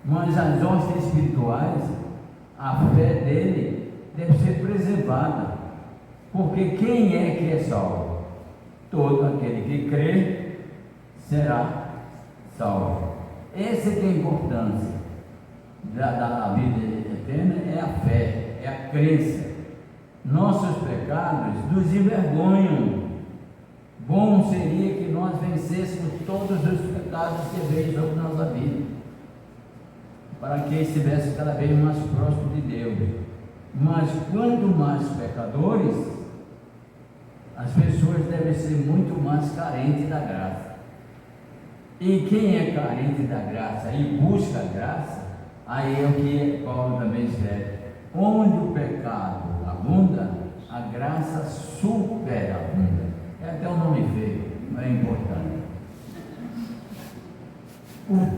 mas as hostes espirituais, a fé dele deve ser preservada, porque quem é que é salvo? Todo aquele que crê será salvo. Essa é a importância da vida eterna, é a fé, é a crença. Nossos pecados nos envergonham. Bom seria que nós vencêssemos todos os pecados que veio sobre nossa vida, para que estivesse cada vez mais próximo de Deus. Mas quanto mais pecadores, as pessoas devem ser muito mais carentes da graça. E quem é carente da graça e busca a graça, aí é o que Paulo também escreve: onde o pecado abunda, a graça superabunda. É até um nome feio, mas é importante.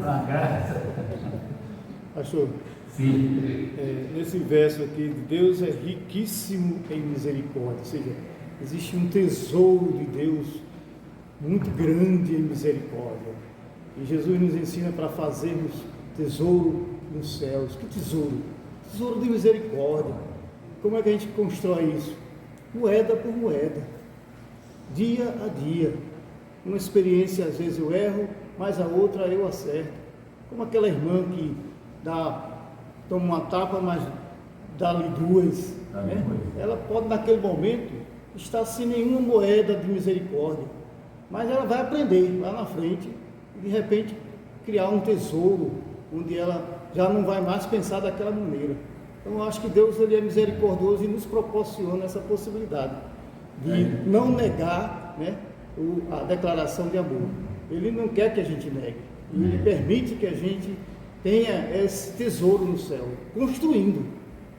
A graça. Pastor, Sim. Nesse verso aqui, Deus é riquíssimo em misericórdia, ou seja, existe um tesouro de Deus muito grande em misericórdia. E Jesus nos ensina para fazermos tesouro nos céus. Que tesouro? Tesouro de misericórdia. Como é que a gente constrói isso? Moeda por moeda, dia a dia. Uma experiência, às vezes eu erro, mas a outra eu acerto. Como aquela irmã que toma uma tapa, mas dá-lhe duas. Né? Ela pode, naquele momento, está sem nenhuma moeda de misericórdia, mas ela vai aprender lá na frente e de repente criar um tesouro onde ela já não vai mais pensar daquela maneira. Então eu acho que Deus, ele é misericordioso e nos proporciona essa possibilidade de não negar, né, a declaração de amor. Ele não quer que a gente negue, ele permite que a gente tenha esse tesouro no céu, construindo.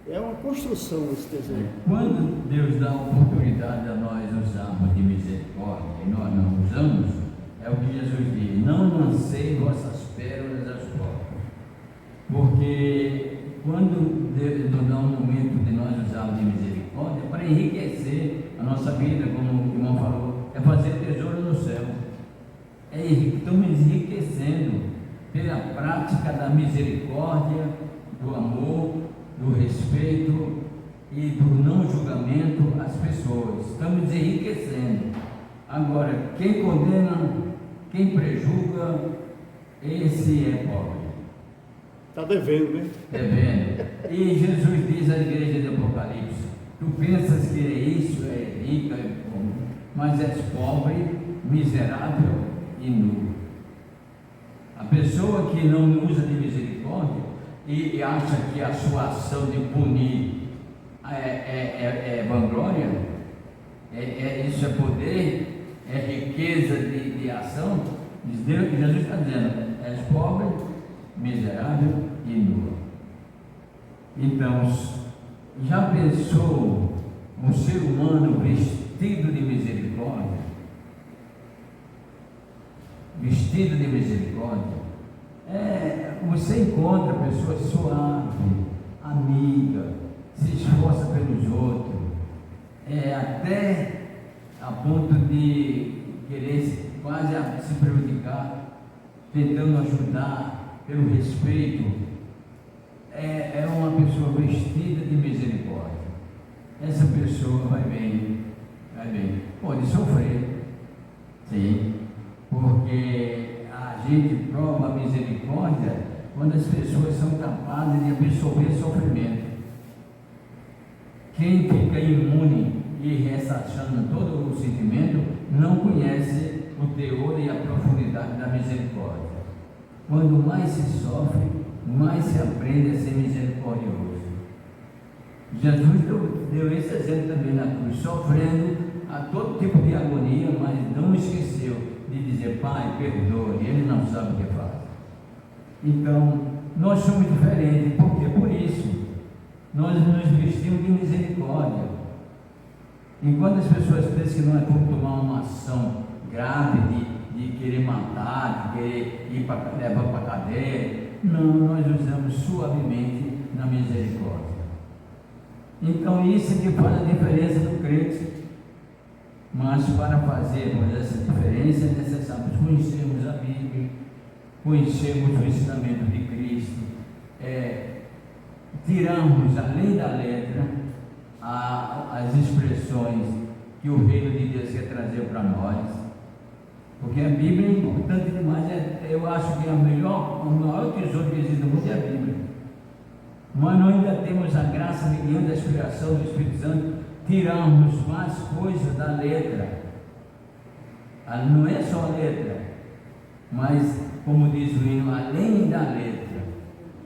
É uma construção esse tesouro. Quando Deus dá a oportunidade a nós usarmos de misericórdia e nós não usamos, é o que Jesus diz: não lancei vossas pérolas aos porcos. Porque quando Deus nos dá um momento de nós usarmos de misericórdia, para enriquecer a nossa vida, como o irmão falou, é fazer tesouro no céu. Estamos enriquecendo pela prática da misericórdia, do amor, do respeito e do não julgamento às pessoas. Estamos enriquecendo. Agora, quem condena, quem prejuga, esse é pobre. Está devendo, né? Devendo. E Jesus diz à igreja de Apocalipse: tu pensas que isso é rica, mas és pobre, miserável e nu. A pessoa que não usa de misericórdia e acha que a sua ação de punir é vanglória, isso é poder, é riqueza de ação, Jesus está dizendo: és pobre, miserável e nu. Então, já pensou um ser humano vestido de misericórdia? Vestido de misericórdia, você encontra pessoa suave, amiga, se esforça pelos outros, até a ponto de querer quase se prejudicar, tentando ajudar pelo respeito. É uma pessoa vestida de misericórdia. Essa pessoa vai bem. Pode sofrer, sim, porque a gente prova a misericórdia quando as pessoas são capazes de absorver sofrimento. Quem fica imune e ressachando todo o sentimento não conhece o teor e a profundidade da misericórdia. Quando mais se sofre, mais se aprende a ser misericordioso. Jesus deu esse exemplo também na cruz, sofrendo a todo tipo de agonia, mas não esqueceu de dizer: Pai, perdoe, ele não sabe o que faz. Então, nós somos diferentes, porque por isso nós nos vestimos de misericórdia. Enquanto as pessoas pensam que não é por tomar uma ação grave de querer matar, de querer levar para a cadeia, não, nós usamos suavemente na misericórdia. Então isso é que faz a diferença do crente. Mas para fazermos essa diferença é necessário conhecermos a Bíblia, conhecermos o ensinamento de Cristo, tirarmos além da letra as expressões que o reino de Deus quer trazer para nós, porque a Bíblia é importante demais. Eu acho que o maior tesouro que existe no mundo é a Bíblia, mas nós ainda temos a graça mediante a inspiração do Espírito Santo, tiramos mais coisas da letra. Não é só a letra, mas como diz o hino, além da letra,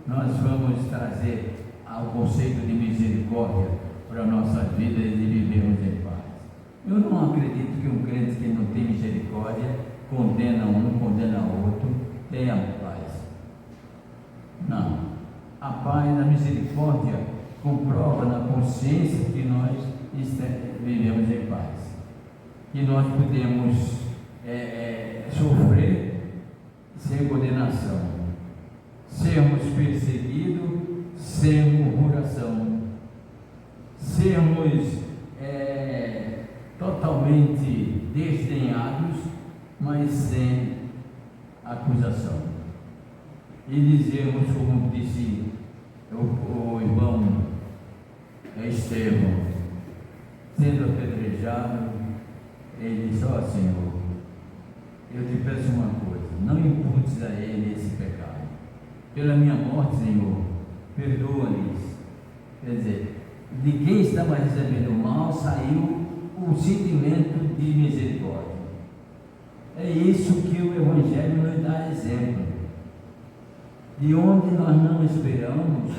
nós vamos trazer ao conceito de misericórdia para a nossa vida e de vivermos em paz. Eu não acredito que um crente que não tem misericórdia condena um, condena outro, tenha paz. Não. A paz, a misericórdia comprova na consciência que nós vivemos em paz, que nós podemos sofrer sem condenação, sermos perseguidos sem murmuração, sermos totalmente desdenhados, mas sem acusação, e dizermos, como disse o irmão Estevão, sendo apedrejado, ele disse: ó Senhor, eu te peço uma coisa, não imputes a ele esse pecado, pela minha morte, Senhor, perdoa-lhes. Quer dizer, de quem estava recebendo o mal saiu o sentimento de misericórdia. É isso que o Evangelho nos dá exemplo. De onde nós não esperamos,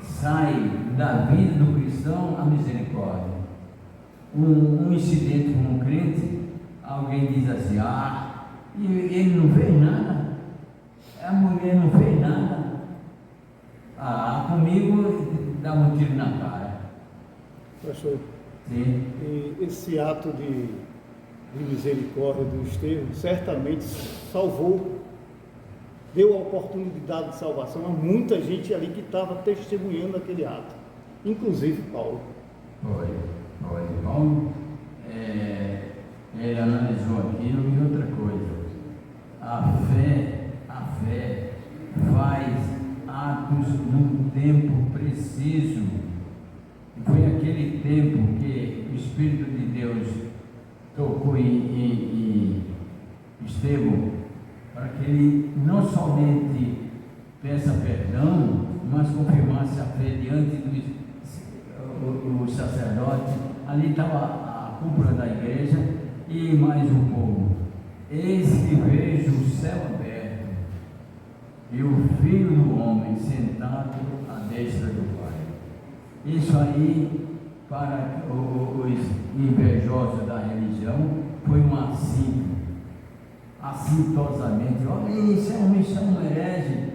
sai da vida do cristão a misericórdia. Um incidente com um crente, alguém diz assim, ele não fez nada, a mulher não fez nada, comigo dá um tiro na cara. Pastor, Sim. e esse ato de misericórdia do Estevão certamente salvou, deu a oportunidade de salvação a muita gente ali que estava testemunhando aquele ato, inclusive Paulo. Foi. Paulo, ele analisou aquilo e outra coisa. A fé faz atos num tempo preciso. Foi aquele tempo que o Espírito de Deus tocou em Estevão, para que ele não somente peça perdão, mas confirmasse a fé diante do sacerdote. Ali estava a cúpula da igreja e mais um povo. Eis que vejo o céu aberto e o Filho do Homem sentado à destra do Pai. Isso aí, para os invejosos da religião, foi um assintosamente, olha, isso é um herege,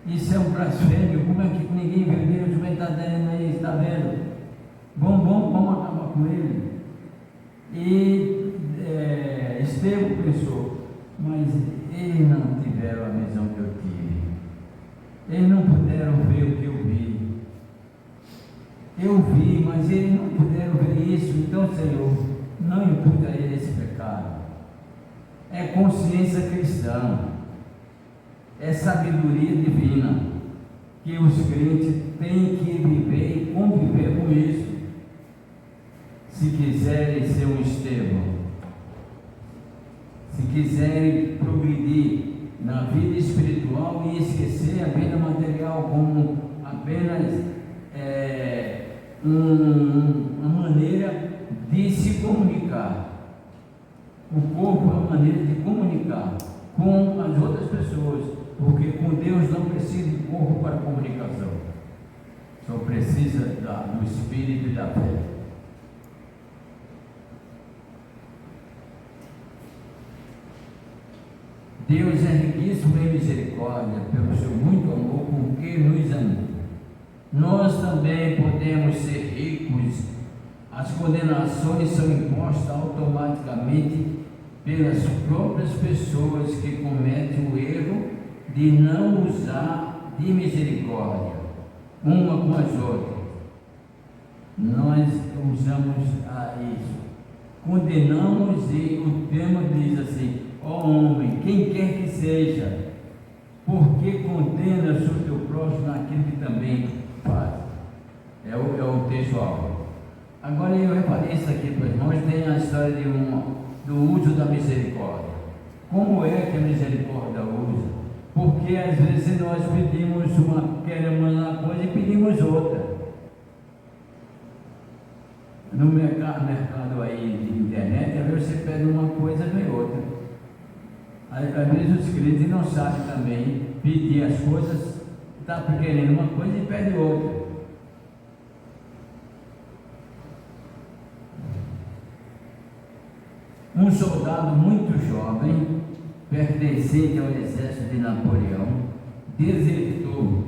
isso é um blasfêmio, como é que ninguém viu Deus, como é que está dando aí, está vendo? Vamos acabar com ele. E Estevão pensou, mas eles não tiveram a visão que eu tive, eles não puderam ver o que eu vi. Eu vi, mas eles não puderam ver isso. Então, Senhor, não imputa a ele esse pecado. É consciência cristã, é sabedoria divina, que os crentes têm que viver e conviver com isso, se quiserem ser um Estevão, se quiserem progredir na vida espiritual e esquecer a vida material como apenas uma maneira de se comunicar. O corpo é uma maneira de comunicar com as outras pessoas, porque com Deus não precisa de corpo para comunicação, só precisa do Espírito e da fé. Deus é riquíssimo em misericórdia, pelo seu muito amor com que nos amou. Nós também podemos ser ricos. As condenações são impostas automaticamente pelas próprias pessoas que cometem o erro de não usar de misericórdia uma com as outras. Nós usamos isso. Condenamos e o tema diz assim: ó homem, quem quer que seja, por que condenas o teu próximo naquilo que também faz? É o texto-alvo. Agora eu reparei isso aqui para os irmãos, tem a história do uso da misericórdia. Como é que a misericórdia usa? Porque às vezes nós queremos uma coisa e pedimos outra. No mercado aí de internet, às vezes você pede uma coisa e vem outra. Às vezes os clientes não sabem também pedir as coisas, está querendo uma coisa e pede outra. Um soldado muito jovem, pertencente ao exército de Napoleão, desertou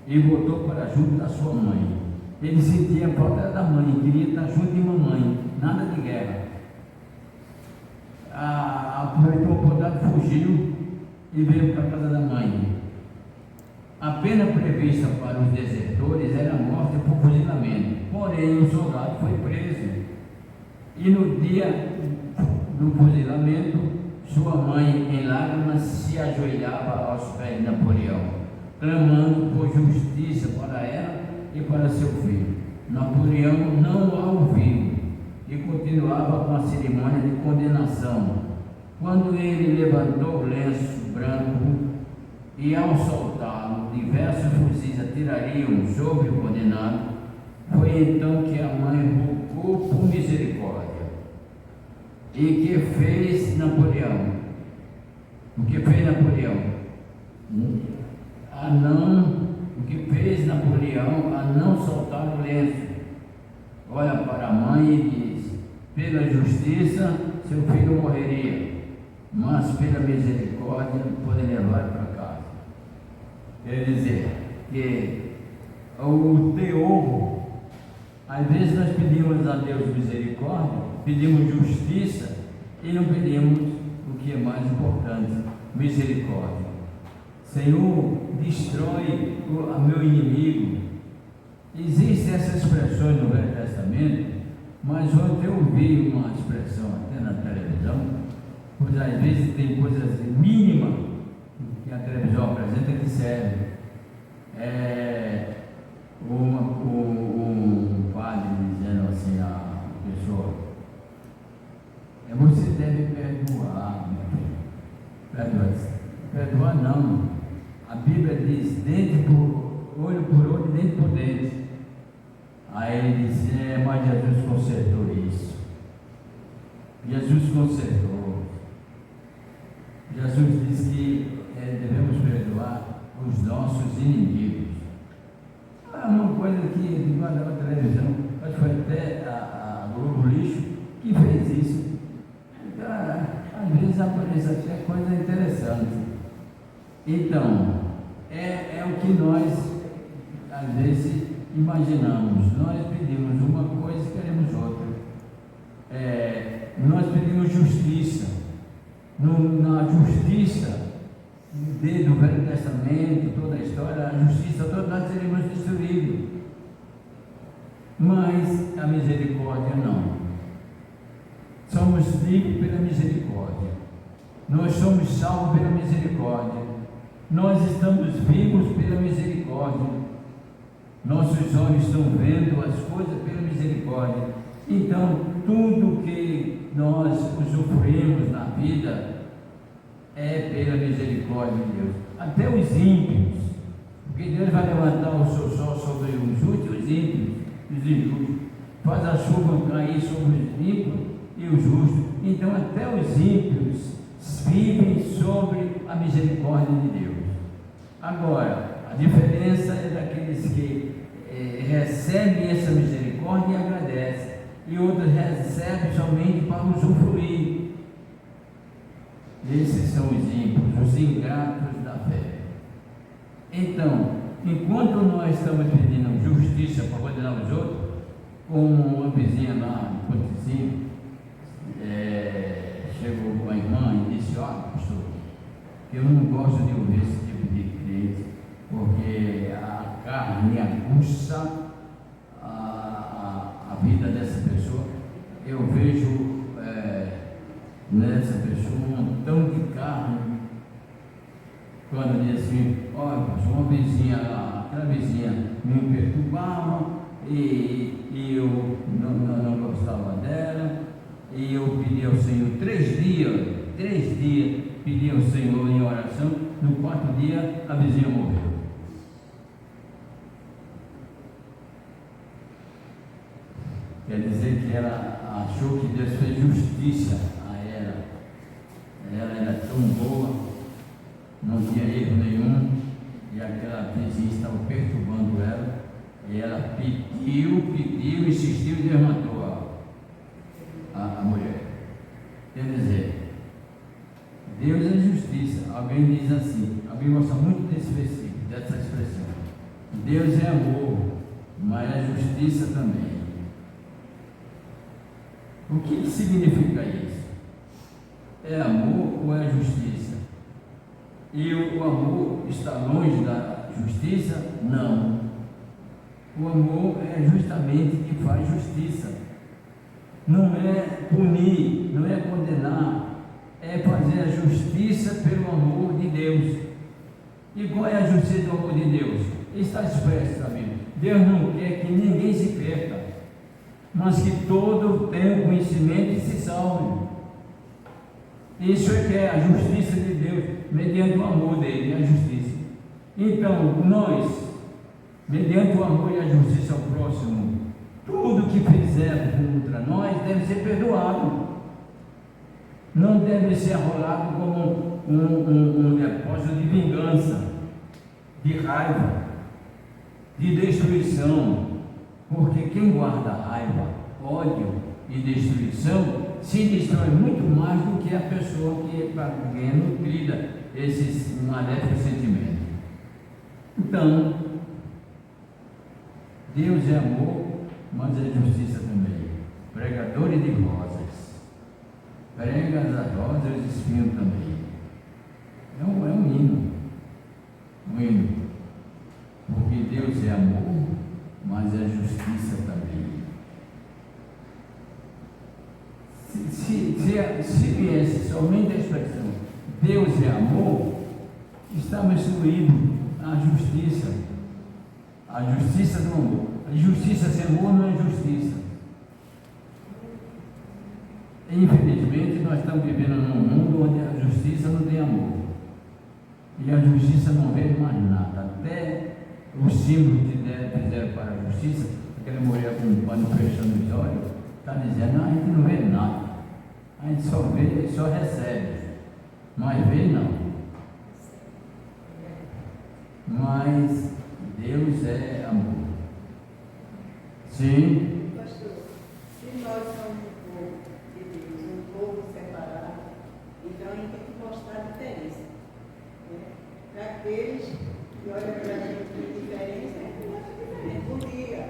e voltou para junto da sua mãe. Ele sentia falta da mãe, queria estar junto de mamãe, nada de guerra. Aproveitou a oportunidade, fugiu e veio para a casa da mãe. A pena prevista para os desertores era a morte por fuzilamento, porém o soldado foi preso. E no dia do fuzilamento, sua mãe, em lágrimas, se ajoelhava aos pés de Napoleão, clamando por justiça para ela e para seu filho. Napoleão não a ouviu e continuava com a cerimônia de condenação. Quando ele levantou o lenço branco e, ao soltá-lo, diversos fuzis atirariam sobre o condenado, foi então que a mãe rogou E que fez Napoleão? O que fez Napoleão? O que fez Napoleão a não soltar o lenço? Olha para a mãe e diz: pela justiça seu filho morreria, mas pela misericórdia pode levar para casa. Quer dizer que o teor, às vezes nós pedimos a Deus misericórdia, pedimos justiça e não pedimos o que é mais importante, misericórdia. Senhor, destrói o meu inimigo. Existem essas expressões no Velho Testamento, mas ontem eu ouvi uma expressão até na televisão, pois às vezes tem coisas mínimas que a televisão apresenta que serve. Um padre dizendo assim à pessoa: você deve perdoar, meu filho. Perdoar não. A Bíblia diz: dente por olho por olho, dente por dente. Aí ele disse: mas Jesus consertou isso. Jesus consertou. Jesus disse que devemos perdoar os nossos inimigos. É uma coisa que na televisão, acho que foi até a Globo Lixo que fez isso. Então, às vezes aparece até coisa interessante. Então, é o que nós às vezes imaginamos. Nós pedimos uma coisa e queremos outra. Nós pedimos justiça. Na justiça desde o Velho Testamento, toda a história, a justiça, todos nós seremos destruídos. Mas a misericórdia não. Somos livres pela misericórdia. Nós somos salvos pela misericórdia. Nós estamos vivos pela misericórdia. Nossos olhos estão vendo as coisas pela misericórdia. Então, tudo que nós usufruímos na vida é pela misericórdia de Deus. Até os ímpios, porque Deus vai levantar o seu sol sobre os justos e os ímpios, os injustos. Faz a chuva cair sobre os ímpios e os justos. Então, até os ímpios vivem sobre a misericórdia de Deus. Agora, a diferença é daqueles que recebem essa misericórdia e agradecem, e outros recebem somente para usufruir. Esses são os ímpios, os ingratos da fé. Então, enquanto nós estamos pedindo justiça para condenar os outros, como uma vizinha lá no Pontezinho, chegou uma irmã e disse: olha, pastor, eu não gosto de ouvir esse tipo de crente, porque a carne aguça a vida dessa pessoa. Eu vejo nessa pessoa um montão de carne. Quando diz assim: olha, uma vizinha lá, aquela vizinha me perturbava e eu não gostava dela, e eu pedi ao Senhor 3 dias, pedi ao Senhor em oração. No 4º dia a vizinha morreu. Quer dizer que ela achou que Deus fez justiça a ela. Ela era tão boa, não tinha erro nenhum, e aquela vizinha estava perturbando ela, e ela pediu, insistiu e Deus matou a mulher. Quer dizer, Deus é justiça. Alguém diz assim, alguém gosta muito desse versículo, dessa expressão: Deus é amor, mas é justiça também. O que significa isso? É amor ou é justiça? E o amor está longe da justiça? Não. O amor é justamente que faz justiça. Não é punir, não é condenar, é fazer a justiça pelo amor de Deus. E qual é a justiça do amor de Deus? Está expresso também. Deus não quer que ninguém se perca, mas que todo tenha conhecimento e se salve. Isso é que é a justiça de Deus, mediante o amor dele, a justiça. Então, nós, mediante o amor e a justiça ao próximo, tudo que fizer contra nós deve ser perdoado. não deve ser arrolado como um depósito de vingança, de raiva, de destruição, porque quem guarda raiva, ódio e destruição se destrói muito mais do que a pessoa que é nutrida esses maléficos sentimentos. Então, Deus é amor, mas é justiça também. Pregadores de rosas, prega as rosas e os espinhos também. É um hino, porque Deus é amor, mas é justiça também. Se viesse somente a expressão Deus é amor, estava excluído a justiça do amor. A justiça sem amor não é justiça. Infelizmente, nós estamos vivendo num mundo onde a justiça não tem amor. E a justiça não vê mais nada. Até os símbolos que fizeram para a justiça, aquela mulher com um pano fechando os olhos, está dizendo, a gente não vê nada. A gente só vê, só recebe. Mas vê não. Mas Deus é amor. Sim. Pastor, se nós somos um povo de Deus, um povo separado, então a gente tem que mostrar a diferença. Para aqueles que olham para a gente com diferença, é que mostra diferente. Bom dia,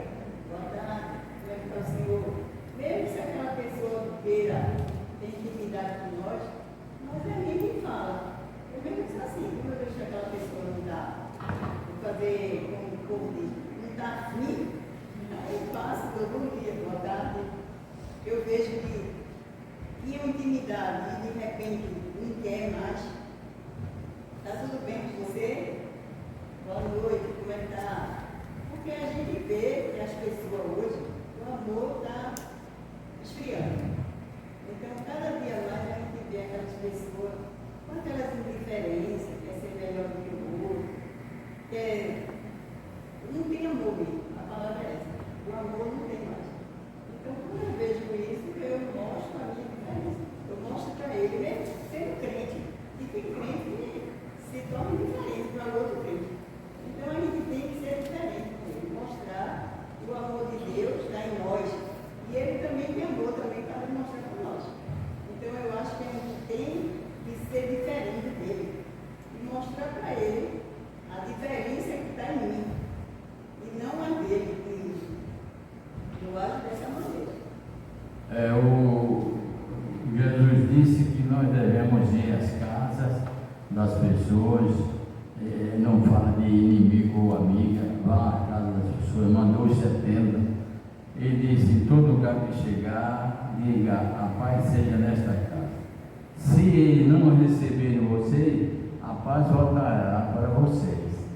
boa tarde, como é que está o senhor? Mesmo se aquela pessoa queira ter intimidade com nós é nem que fala. Eu mesmo disse assim, como eu vejo que aquela pessoa não dá, vou fazer como o povo diz, não está afim, aí eu passo, dou bom dia, boa tarde. Eu vejo que tinha intimidade e de repente não quer mais. Está tudo bem com você? Boa noite, como é que está? Porque a gente vê que as pessoas hoje, o amor está esfriando. Então, cada dia mais a gente vê aquelas pessoas com aquelas indiferenças, quer ser melhor do que o outro, não tem amor mesmo, a palavra é essa. O amor não tem mais. Então, quando eu vejo isso, eu mostro a minha diferença. Eu mostro para ele, mesmo sendo crente, e que crente se torna diferente para o outro crente. Então, a gente tem que ser diferente com ele, mostrar que o amor de Deus está em nós. E ele também tem amor também para demonstrar para nós. Então eu acho que a gente tem que ser diferente dele e mostrar para ele a diferença que está em mim e não a dele comigo. Eu acho dessa maneira. Jesus disse que nós devemos ir às casas das pessoas, não fala de inimigo ou amiga, vá à casa das pessoas, mandou 70. Ele disse, em todo lugar que chegar, diga, a paz seja nesta casa. Se ele não receber você, a paz voltará para vocês.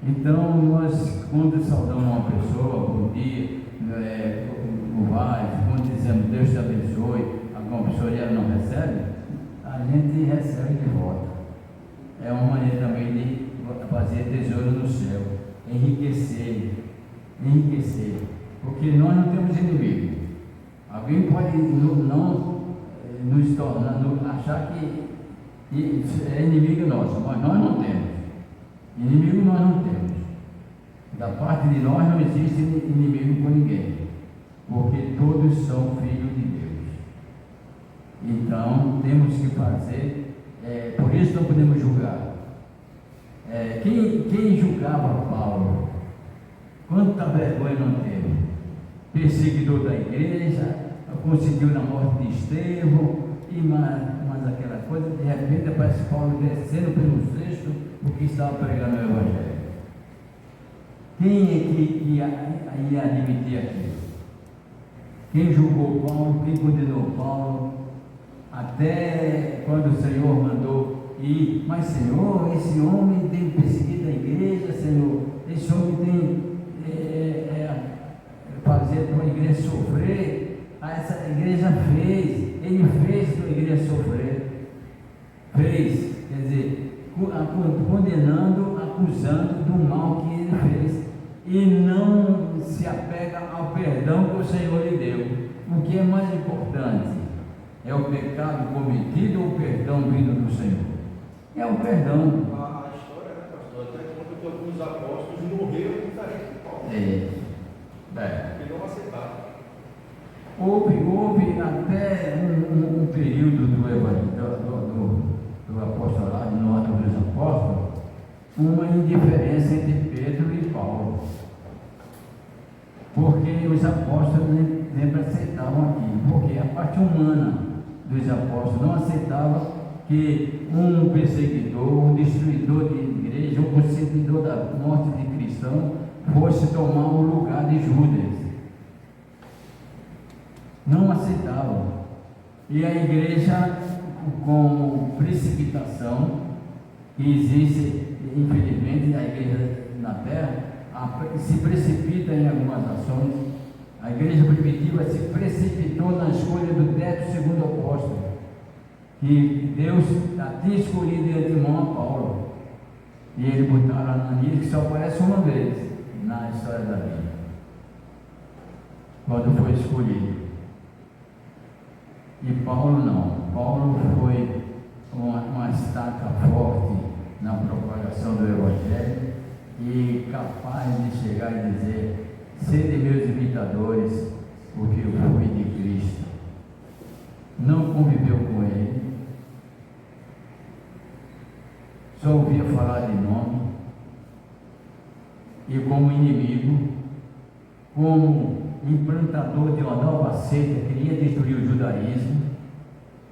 Então, nós, quando saudamos uma pessoa, bom dia, o vai, quando dizemos Deus te abençoe, alguma pessoa e ela não recebe, a gente recebe de volta. É uma maneira também de fazer tesouro no céu, enriquecer. Porque nós não temos inimigo. Alguém pode não nos tornar, achar que é inimigo nosso, mas nós não temos. Inimigo nós não temos. Da parte de nós não existe inimigo com ninguém, porque todos são filhos de Deus. Então temos que fazer, por isso não podemos julgar. Quem julgava Paulo? Quanta vergonha não teve? Perseguidor da igreja, conseguiu na morte de Estevão, e mais aquela coisa, de repente aparece Paulo descendo pelo cesto, porque estava pregando o Evangelho. Quem é que ia admitir aquilo? Quem julgou Paulo, quem condenou Paulo, até quando o Senhor mandou ir, mas Senhor, esse homem tem perseguido a igreja, Senhor, esse homem tem fazer para a igreja sofrer, essa igreja ele fez para a igreja sofrer, quer dizer, condenando, acusando do mal que ele fez, e não se apega ao perdão que o Senhor lhe deu. O que é mais importante É o pecado cometido ou o perdão vindo do Senhor? É o perdão. A história, né, pastor, até conta que alguns apóstolos morreram diferente de Paulo. Porque não aceitaram. Houve até um período do apostolado, no Ato dos Apóstolos, uma indiferença entre Pedro e Paulo. Porque os apóstolos sempre aceitavam aquilo, porque a parte humana dos apóstolos não aceitava que um perseguidor, um destruidor de igreja, um perseguidor da morte de cristão fosse tomar o lugar de Judas. Não aceitavam. E a igreja, com precipitação, que existe, infelizmente, a igreja na terra, se precipita em algumas ações. A igreja primitiva se precipitou na escolha do 12º apóstolo, que Deus tinha escolhido de antemão a Paulo. E ele botaram Ananias, que só aparece uma vez na história da Bíblia, quando foi escolhido. E Paulo não. Paulo foi uma estaca forte na propagação do Evangelho e capaz de chegar e dizer: sede meus imitadores, porque eu fui de Cristo. Não conviveu com ele, só ouvia falar de nome, e como inimigo, como implantador de uma nova seita, queria destruir o judaísmo.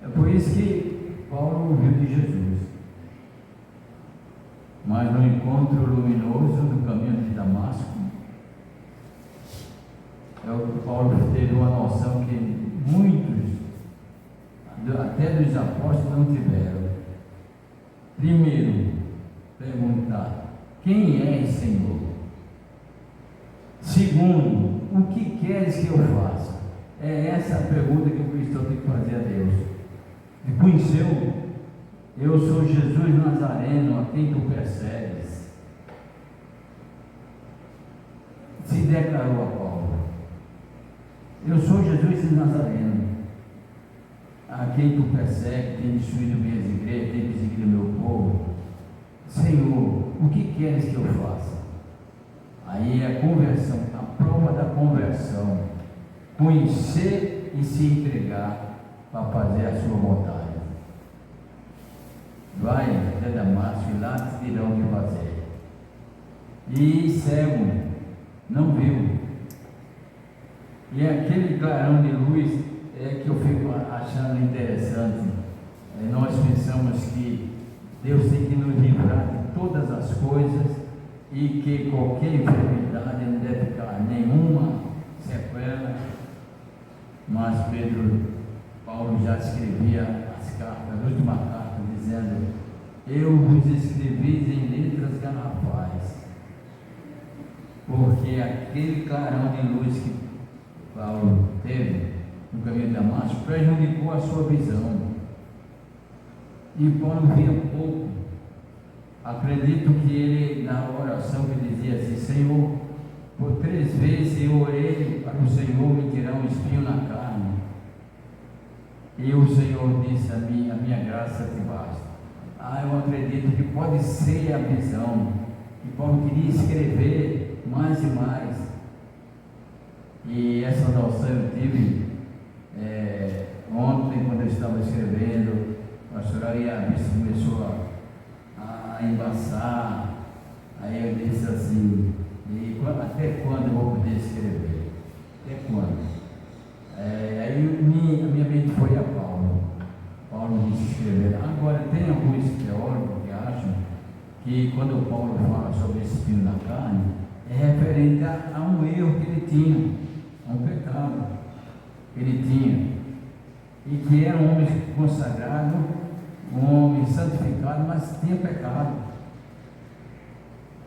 É por isso que Paulo ouviu de Jesus. Mas no encontro luminoso do caminho de Damasco, Paulo teve uma noção que muitos, até dos apóstolos, não tiveram. Primeiro, perguntar: quem és, Senhor? Segundo, o que queres que eu faça? É essa a pergunta que o cristão tem que fazer a Deus. E conheceu: eu sou Jesus Nazareno, a quem tu persegues. Se declarou a Paulo: eu sou Jesus Nazareno, a quem tu persegues, tem destruído minhas igrejas, tem perseguido meu povo. Senhor, o que queres que eu faça? Aí a conversão, a prova da conversão, conhecer e se entregar para fazer a sua vontade. Vai até Damasco e lá te dirão o que fazer. E cego, não viu. E aquele clarão de luz é que eu fico achando interessante. Nós pensamos que Deus tem que nos livrar de todas as coisas e que qualquer enfermidade não deve ficar nenhuma sequela. Mas Paulo já escrevia as cartas, a última carta, dizendo: eu vos escrevi em letras garrafais, porque aquele clarão de luz que Paulo teve no caminho de Damasco prejudicou a sua visão. E Paulo via pouco. Acredito que ele, na oração, que dizia assim: Senhor, por 3 vezes eu orei para o Senhor me tirar um espinho na carne. E o Senhor disse a mim: a minha graça te basta. Eu acredito que pode ser a visão, que Paulo queria escrever mais e mais. E essa noção eu tive ontem, quando eu estava escrevendo. A pastora a vista começou a embaçar. Aí eu disse assim: até quando eu vou poder escrever? Até quando? Aí a minha mente foi a Paulo. Paulo disse escrever. Agora, tem alguns teólogos que acham que quando Paulo fala sobre esse espinho na carne, é referente a um erro que ele tinha, a um pecado que ele tinha, e que era um homem consagrado, um homem santificado, mas tinha pecado.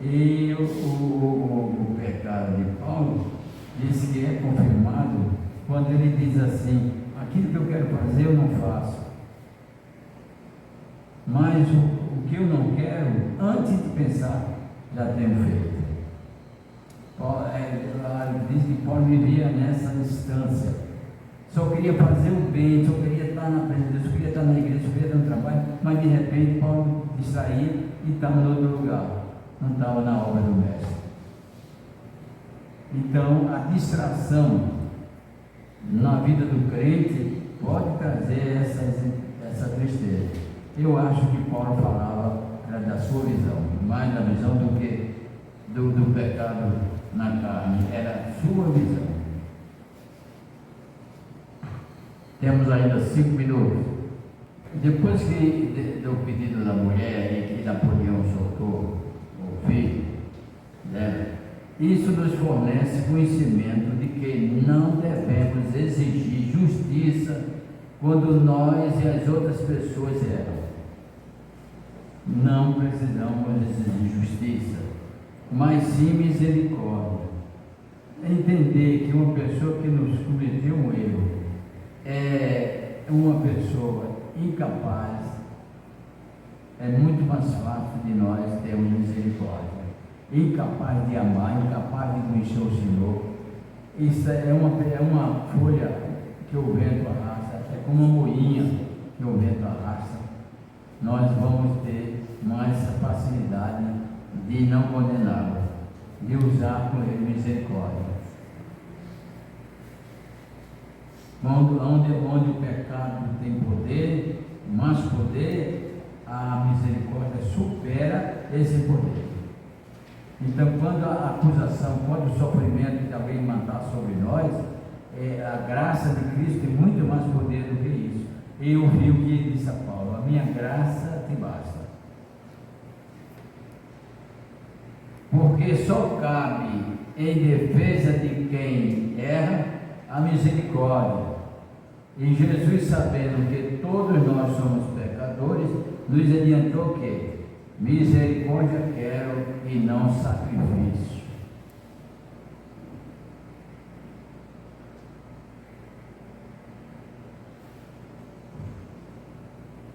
E o pecado de Paulo diz que é confirmado quando ele diz assim: aquilo que eu quero fazer eu não faço, mas o que eu não quero, antes de pensar, já tenho feito. Diz que Paulo vivia nessa instância, só queria fazer o bem, só queria estar na presença de Deus, só queria estar na igreja, só queria estar no trabalho, mas de repente Paulo distraía e estava em outro lugar, não estava na obra do Mestre. Então, a distração na vida do crente pode trazer essa tristeza. Eu acho que Paulo falava era da sua visão, mais da visão do que do pecado na carne, era a sua visão. Temos ainda 5 minutos. Depois do pedido da mulher e que Napoleão soltou o filho dela, isso nos fornece conhecimento de que não devemos exigir justiça quando nós e as outras pessoas erram. Não precisamos exigir justiça, mas sim misericórdia. Entender que uma pessoa que nos cometeu um erro é uma pessoa incapaz, é muito mais fácil de nós termos misericórdia. Incapaz de amar, incapaz de conhecer o Senhor. Isso é uma folha que o vento arrasta, é como uma moinha que o vento arrasta. Nós vamos ter mais facilidade de não condená-lo, de usar com ele misericórdia. Onde o pecado tem poder, mais poder, a misericórdia supera esse poder. Então, quando a acusação, quando o sofrimento de alguém mandar sobre nós, a graça de Cristo tem muito mais poder do que isso. Eu vi o que disse a Paulo: a minha graça te basta. Porque só cabe em defesa de quem erra a misericórdia. E Jesus, sabendo que todos nós somos pecadores, nos adiantou que misericórdia quero e não sacrifício.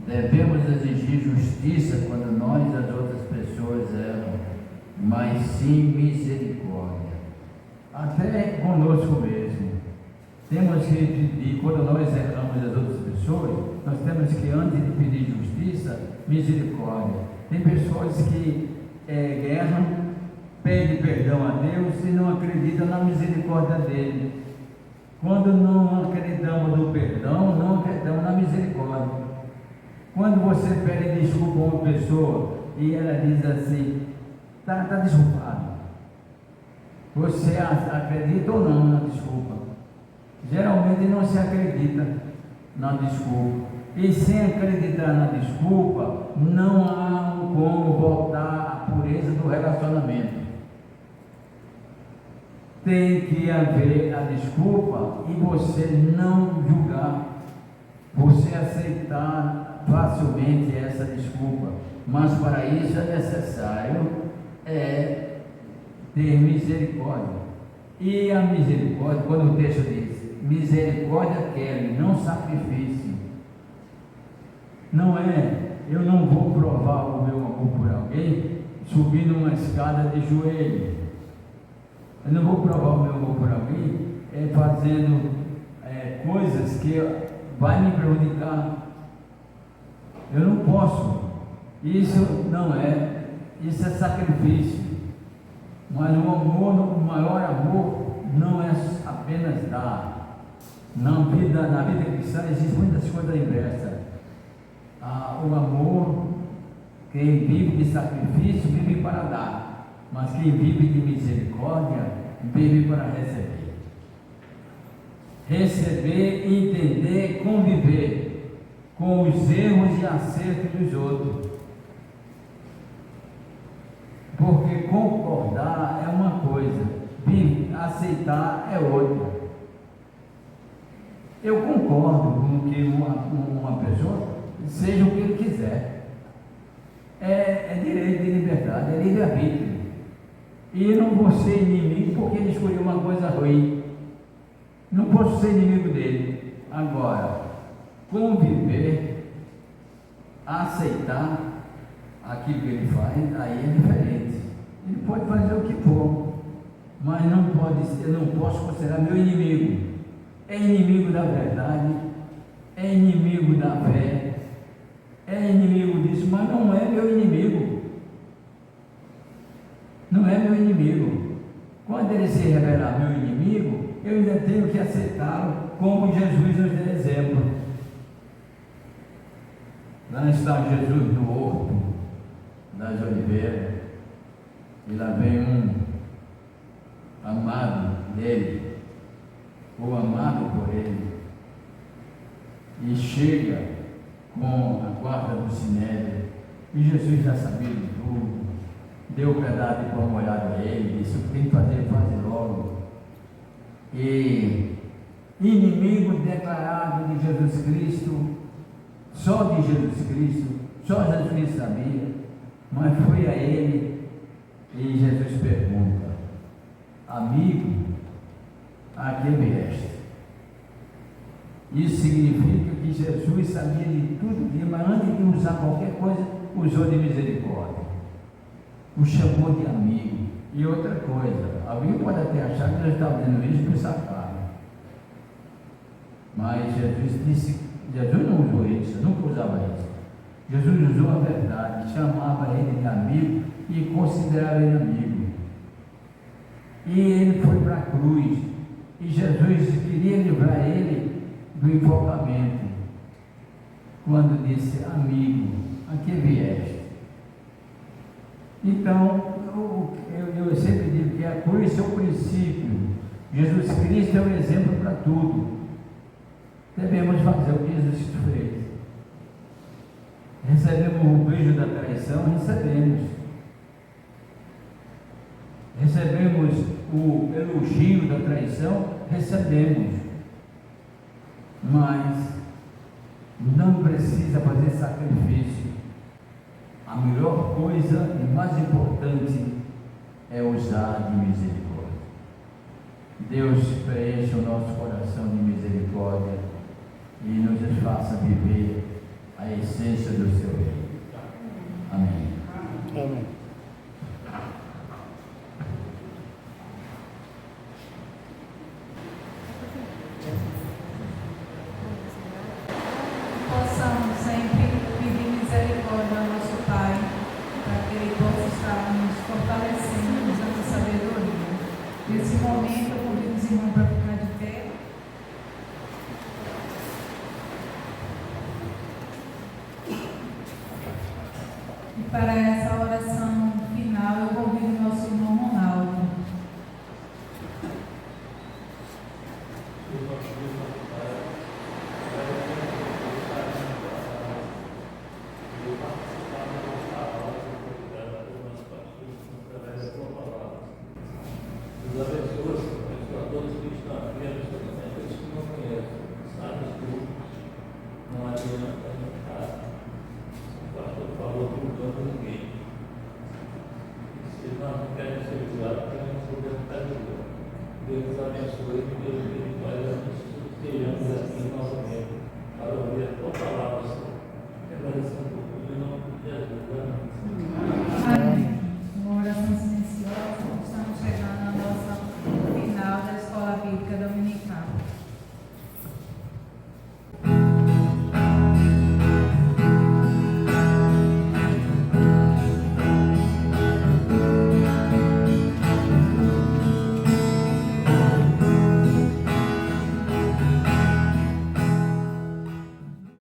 Devemos exigir justiça quando nós e as outras pessoas erram, mas sim misericórdia. Até conosco mesmo. Temos que pedir, quando nós erramos as outras pessoas, nós temos que, antes de pedir justiça, misericórdia. Tem pessoas que erram, pedem perdão a Deus e não acreditam na misericórdia dele. Quando não acreditamos no perdão, não acreditamos na misericórdia. Quando você pede desculpa a uma pessoa e ela diz assim, está desculpado, você acredita ou não na desculpa? Geralmente não se acredita na desculpa. E sem acreditar na desculpa, não há como voltar à pureza do relacionamento. Tem que haver a desculpa e você não julgar, você aceitar facilmente essa desculpa. Mas para isso é necessário ter misericórdia. E a misericórdia, quando o texto diz, misericórdia quero, não sacrifício. Não eu não vou provar o meu amor por alguém subindo uma escada de joelho. Eu não vou provar o meu amor por alguém fazendo coisas que vai me prejudicar. Eu não posso. Isso não isso é sacrifício. Mas o amor, o maior amor, não é apenas dar. Na vida cristã existem muitas coisas inversas. O amor, quem vive de sacrifício, vive para dar. Mas quem vive de misericórdia, vive para receber. Receber, entender, conviver com os erros e acertos dos outros. Porque concordar é uma coisa, aceitar é outra. Eu concordo com que uma pessoa seja o que ele quiser. É direito de liberdade, é livre-arbítrio. E eu não vou ser inimigo porque ele escolheu uma coisa ruim. Não posso ser inimigo dele. Agora, conviver, aceitar aquilo que ele faz, aí é diferente. Ele pode fazer o que for, mas eu não posso considerar meu inimigo. é inimigo da verdade, é inimigo da fé, é inimigo disso, mas não é meu inimigo. Não é meu inimigo. Quando ele se revelar meu inimigo, eu ainda tenho que aceitá-lo, como Jesus nos deu exemplo. Lá está Jesus no horto das oliveiras, e lá vem um amado dele, ou amado por ele, e chega com a guarda do sinédrio, e Jesus já sabia de tudo, deu o pedaço de pão molhado a ele, disse: o que tem que fazer, faz logo. E inimigo declarado de Jesus Cristo, só de Jesus Cristo, só Jesus Cristo sabia, mas foi a ele, e Jesus pergunta: amigo, a que vieste? Isso significa que Jesus sabia de tudo, mas antes de usar qualquer coisa, usou de misericórdia, o chamou de amigo. E outra coisa, alguém pode até achar que nós estamos dizendo isso por safado, mas Jesus não usou isso, nunca usava isso. Jesus usou a verdade, chamava ele de amigo e considerava ele amigo. E ele foi para a cruz, e Jesus queria livrar ele do enforcamento, quando disse: amigo, a que vieste? Então, eu sempre digo que a cruz é o princípio, Jesus Cristo é o exemplo para tudo. Devemos fazer o que Jesus fez. Recebemos o beijo da traição, recebemos o elogio da traição, recebemos, mas não precisa fazer sacrifício. A melhor coisa e mais importante é usar de misericórdia. Deus preencha o nosso coração de misericórdia e nos faça viver a essência do seu reino. Amém. Amém. Possamos sempre pedir misericórdia ao nosso Pai, para que Ele possa estar nos fortalecendo, nos dando sabedoria. Nesse momento, eu convido os irmãos para ficar de pé. E para essa oração final, eu convido o nosso irmão Ronaldo. Deus